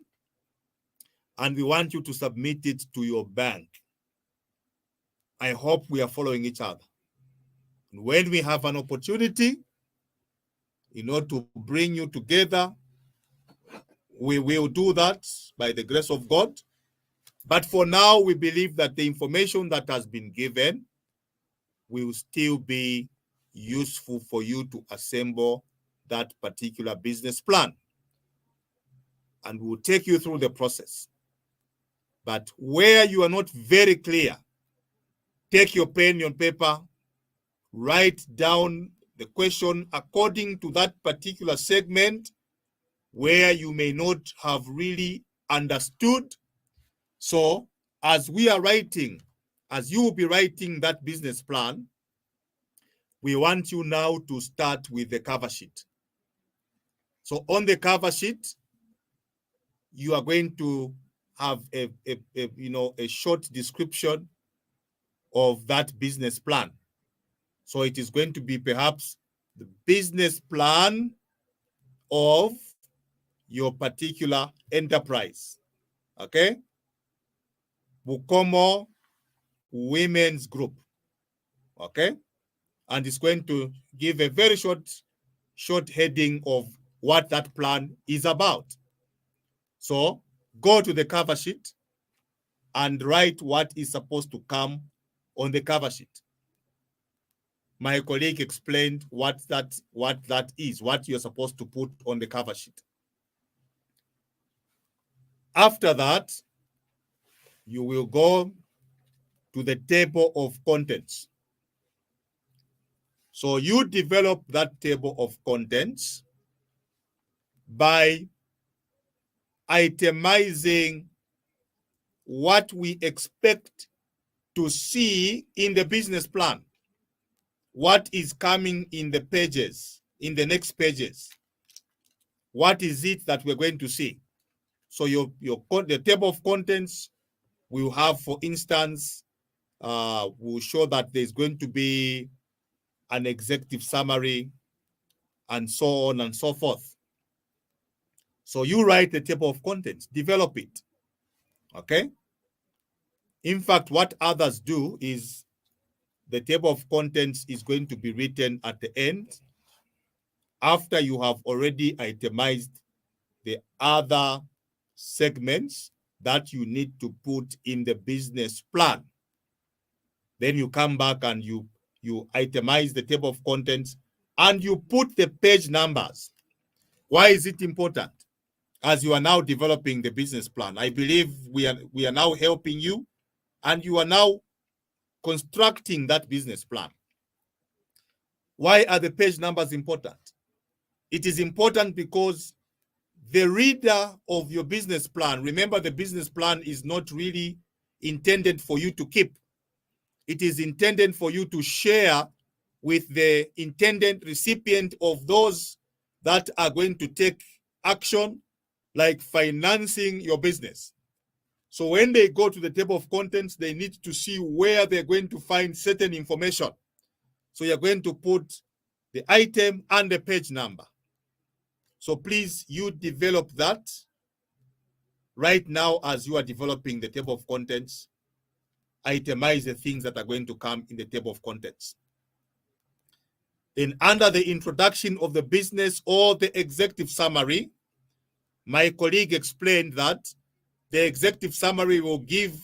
and we want you to submit it to your bank. I hope we are following each other. And when we have an opportunity, to bring you together, we will do that by the grace of God. But for now, we believe that the information that has been given will still be useful for you to assemble that particular business plan. And we'll take you through the process. But where you are not very clear, take your pen, your paper, write down the question according to that particular segment where you may not have really understood. So as we are writing, as you will be writing that business plan, we want you now to start with the cover sheet. So on the cover sheet, you are going to have a short description of that business plan. So it is going to be perhaps the business plan of your particular enterprise. Okay? Bukomo Women's Group. Okay? And it's going to give a very short heading of what that plan is about. So go to the cover sheet and write what is supposed to come on the cover sheet. My colleague explained what that is, what you're supposed to put on the cover sheet. After that, you will go to the table of contents. So you develop that table of contents by itemizing what we expect to see in the business plan, what is coming in the pages, in the next pages. What is it that we're going to see? So the table of contents will have, for instance, will show that there's going to be an executive summary and so on and so forth. So you write the table of contents, develop it, okay? In fact, what others do is the table of contents is going to be written at the end after you have already itemized the other segments that you need to put in the business plan. Then you come back and you itemize the table of contents and you put the page numbers. Why is it important? As you are now developing the business plan, I believe we are now helping you, and you are now constructing that business plan. Why are the page numbers important? It is important because the reader of your business plan, remember, the business plan is not really intended for you to keep. It is intended for you to share with the intended recipient of those that are going to take action, like financing your business. So when they go to the table of contents, they need to see where they're going to find certain information. So you're going to put the item and the page number. So please, you develop that right now as you are developing the table of contents. Itemize the things that are going to come in the table of contents. Then under the introduction of the business or the executive summary, my colleague explained that the executive summary will give,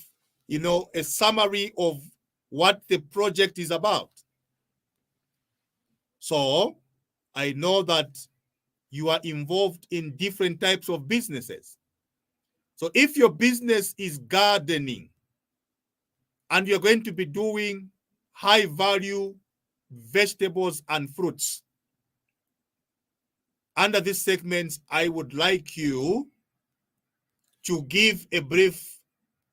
a summary of what the project is about. So I know that you are involved in different types of businesses. So if your business is gardening and you're going to be doing high value vegetables and fruits, under this segment, I would like you to give a brief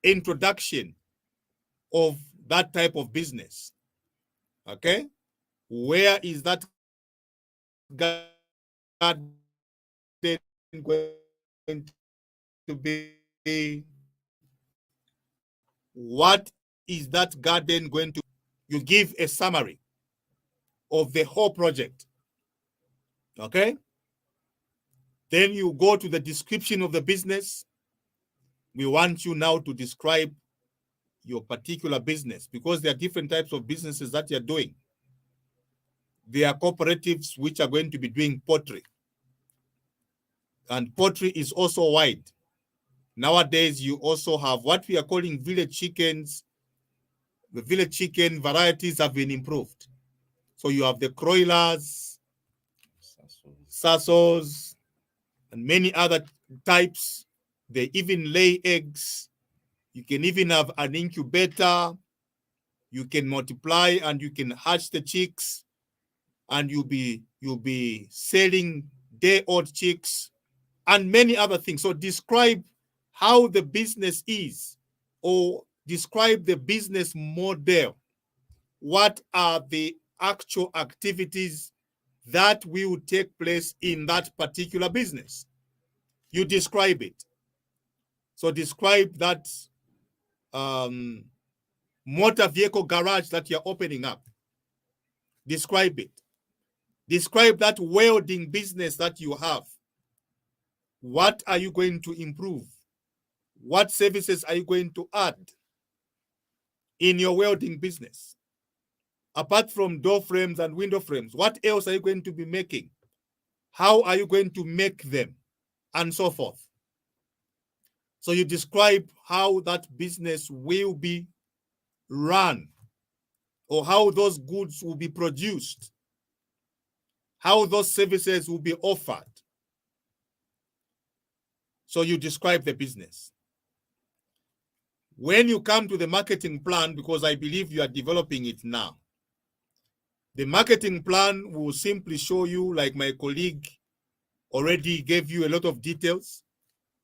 introduction of that type of business. Okay? Where is that garden going to be? What is that garden going to? You give a summary of the whole project. Okay? Then you go to the description of the business. We want you now to describe your particular business, because there are different types of businesses that you're doing. There are cooperatives which are going to be doing poultry. And poultry is also wide. Nowadays, you also have what we are calling village chickens. The village chicken varieties have been improved. So you have the Croilers, Sassos, and many other types. They even lay eggs. You can even have an incubator. You can multiply and you can hatch the chicks, and you'll be selling day-old chicks and many other things. So describe how the business is, or describe the business model. What are the actual activities that will take place in that particular business? You describe it. So describe that motor vehicle garage that you're opening up. Describe it. Describe that welding business that you have. What are you going to improve? What services are you going to add in your welding business? Apart from door frames and window frames, what else are you going to be making? How are you going to make them? And so forth. So you describe how that business will be run, or how those goods will be produced, how those services will be offered. So you describe the business. When you come to the marketing plan, because I believe you are developing it now, the marketing plan will simply show you, like my colleague already gave you a lot of details.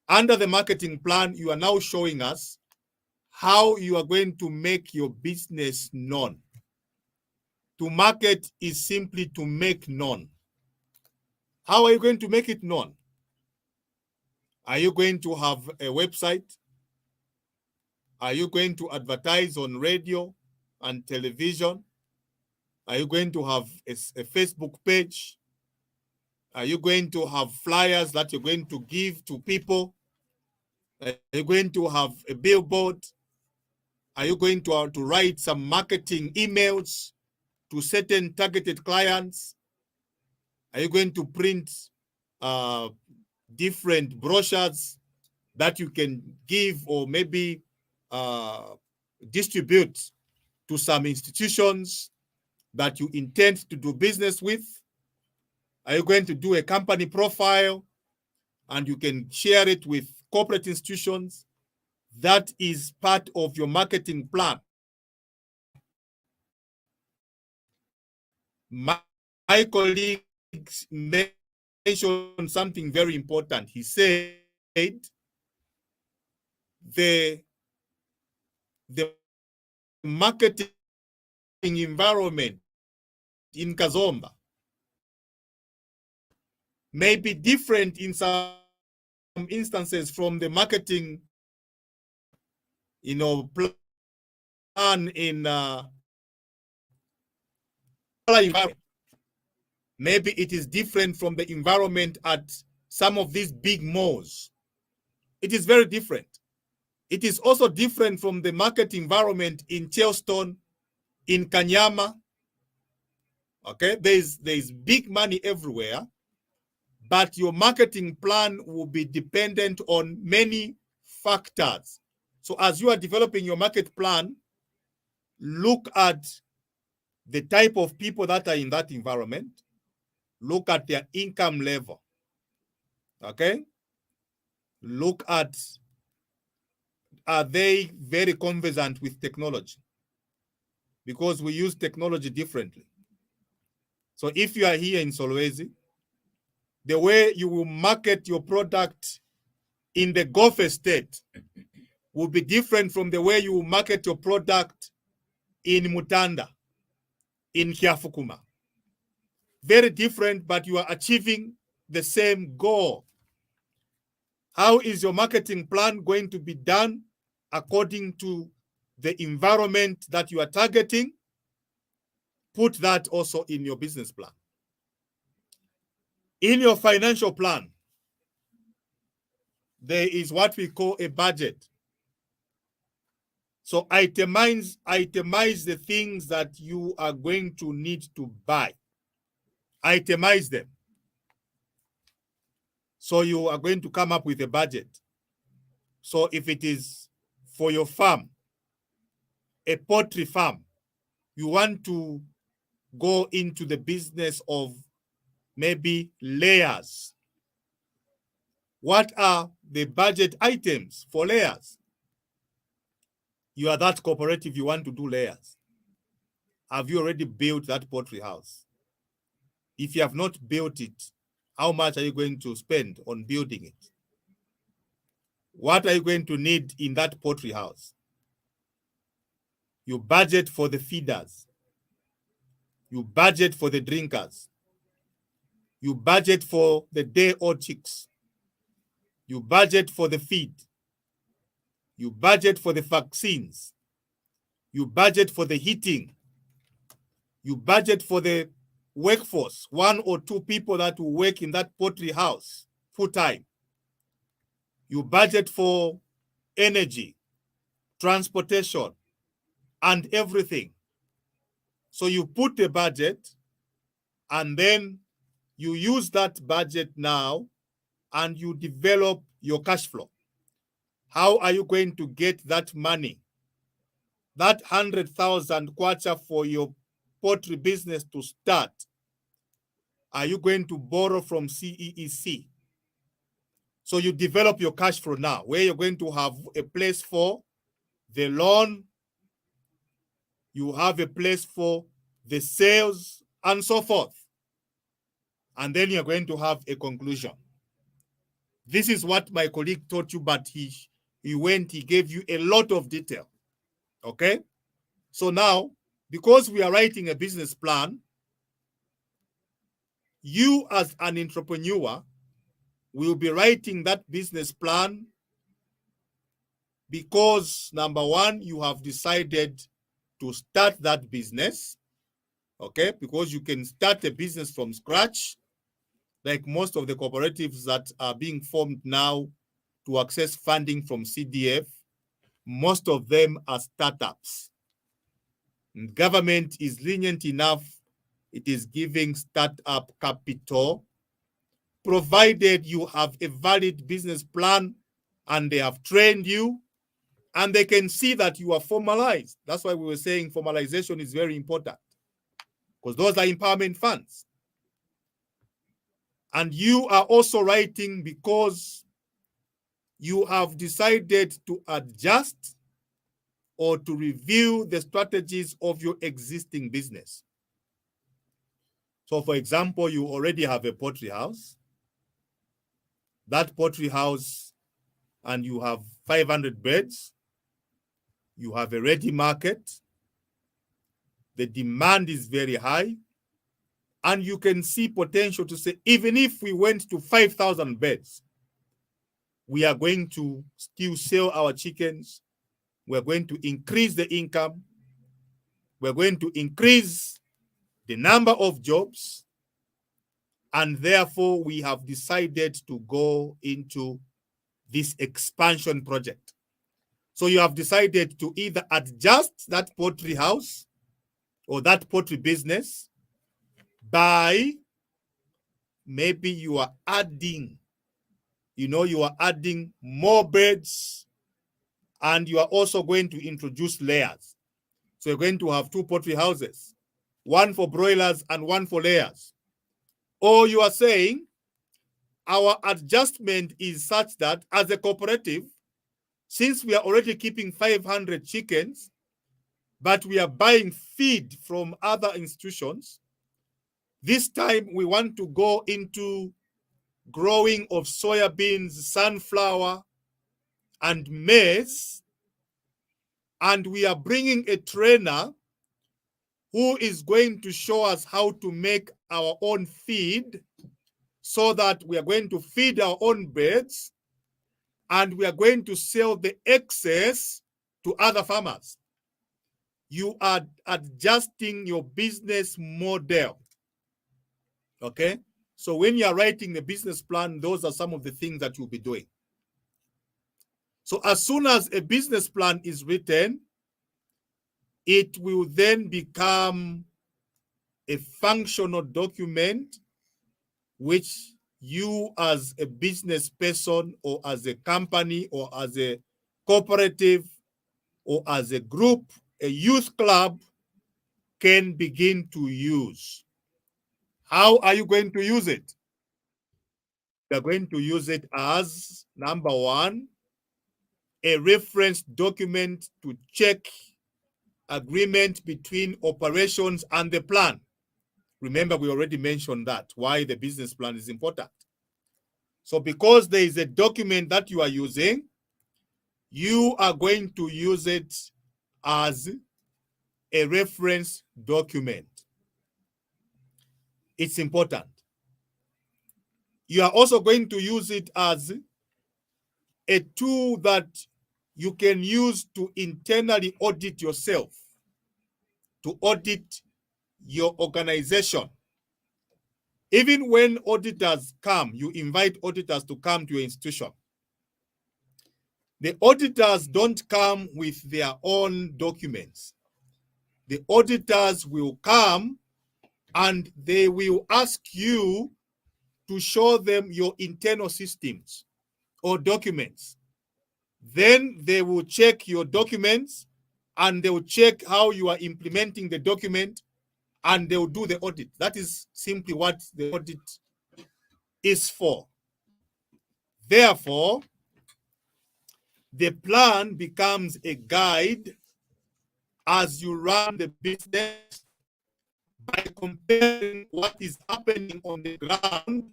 Under the marketing plan, you are now showing us how you are going to make your business known. To market is simply to make known. How are you going to make it known? Are you going to have a website? Are you going to advertise on radio and television? Are you going to have a Facebook page? Are you going to have flyers that you're going to give to people? Are you going to have a billboard? Are you going to write some marketing emails to certain targeted clients? Are you going to print different brochures that you can give or maybe distribute to some institutions that you intend to do business with? Are you going to do a company profile and you can share it with corporate institutions? That is part of your marketing plan. My colleague mentioned something very important. He said the marketing environment in Kazomba may be different in some instances from the marketing, plan in environment. Maybe it is different from the environment at some of these big malls. It is very different. It is also different from the market environment in Charleston, in Kanyama. Okay, there's big money everywhere, but your marketing plan will be dependent on many factors. So as you are developing your market plan, look at the type of people that are in that environment. Look at their income level. Okay? Look at, are they very conversant with technology? Because we use technology differently. So if you are here in Solwezi, the way you will market your product in the Gulf Estate will be different from the way you will market your product in Mutanda, in Kiafukuma. Very different, but you are achieving the same goal. How is your marketing plan going to be done according to the environment that you are targeting? Put that also in your business plan. In your financial plan, there is what we call a budget. So itemize the things that you are going to need to buy. Itemize them. So you are going to come up with a budget. So if it is for your farm, a poultry farm, you want to go into the business of maybe layers. What are the budget items for layers? You are that cooperative, you want to do layers. Have you already built that poultry house? If you have not built it, how much are you going to spend on building it? What are you going to need in that poultry house? You budget for the feeders. You budget for the drinkers. You budget for the day-old chicks. You budget for the feed. You budget for the vaccines. You budget for the heating. You budget for the workforce, 1 or 2 people that will work in that poultry house full-time. You budget for energy, transportation, and everything. So you put a budget, and then you use that budget now, and you develop your cash flow. How are you going to get that money? That 100,000 kwacha for your poultry business to start. Are you going to borrow from CEEC? So you develop your cash flow now, where you're going to have a place for the loan, you have a place for the sales, and so forth. And then you're going to have a conclusion. This is what my colleague taught you, but he gave you a lot of detail. Okay? So now, because we are writing a business plan, you as an entrepreneur will be writing that business plan because, number one, you have decided to start that business, okay? Because you can start a business from scratch, like most of the cooperatives that are being formed now to access funding from CDF. Most of them are startups. And government is lenient enough. It is giving startup capital, provided you have a valid business plan and they have trained you and they can see that you are formalized. That's why we were saying formalization is very important, because those are empowerment funds. And you are also writing because you have decided to adjust or to review the strategies of your existing business. So, for example, you already have a poultry house. That poultry house, and you have 500 beds. You have a ready market. The demand is very high. And you can see potential to say, even if we went to 5,000 beds, we are going to still sell our chickens. We're going to increase the income. We're going to increase the number of jobs. And therefore, we have decided to go into this expansion project. So you have decided to either adjust that poultry house or that poultry business by maybe you are adding, you are adding more beds, and you are also going to introduce layers. So you're going to have 2 poultry houses, one for broilers and one for layers. Or you are saying our adjustment is such that as a cooperative, since we are already keeping 500 chickens, but we are buying feed from other institutions, this time we want to go into growing of soybeans, sunflower, and maize. And we are bringing a trainer who is going to show us how to make our own feed, so that we are going to feed our own birds and we are going to sell the excess to other farmers. You are adjusting your business model. Okay? So when you are writing the business plan, those are some of the things that you'll be doing. So as soon as a business plan is written, it will then become a functional document which you as a business person or as a company or as a cooperative or as a group, a youth club, can begin to use. How are you going to use it? You're going to use it as, number one, a reference document to check agreement between operations and the plan. Remember, we already mentioned that, why the business plan is important. So because there is a document that you are using, you are going to use it as a reference document. It's important. You are also going to use it as a tool that you can use to internally audit yourself, to audit your organization. Even when auditors come, you invite auditors to come to your institution. The auditors don't come with their own documents. The auditors will come and they will ask you to show them your internal systems or documents. Then they will check your documents and they will check how you are implementing the document, and they will do the audit. That is simply what the audit is for. Therefore, the plan becomes a guide as you run the business by comparing what is happening on the ground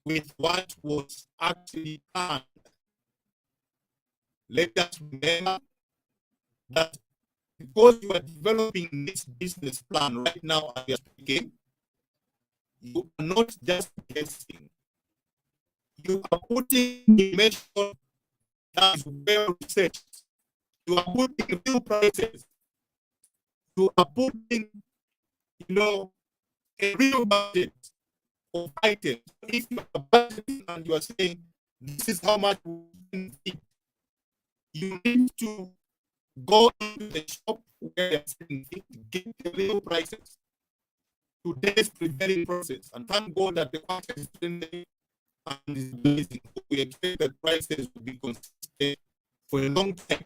with what was actually planned. Let us remember that because you are developing this business plan right now as we are speaking, you are not just guessing. You are putting information that is well researched. You are putting real prices. You are putting, a real budget of items. If you are budgeting and you are saying, this is how much we need, you need to go into the shop where they're selling things, get the real prices. Today's prevailing process, and thank God that the market is trending and is blazing. We expect that prices will be consistent for a long time.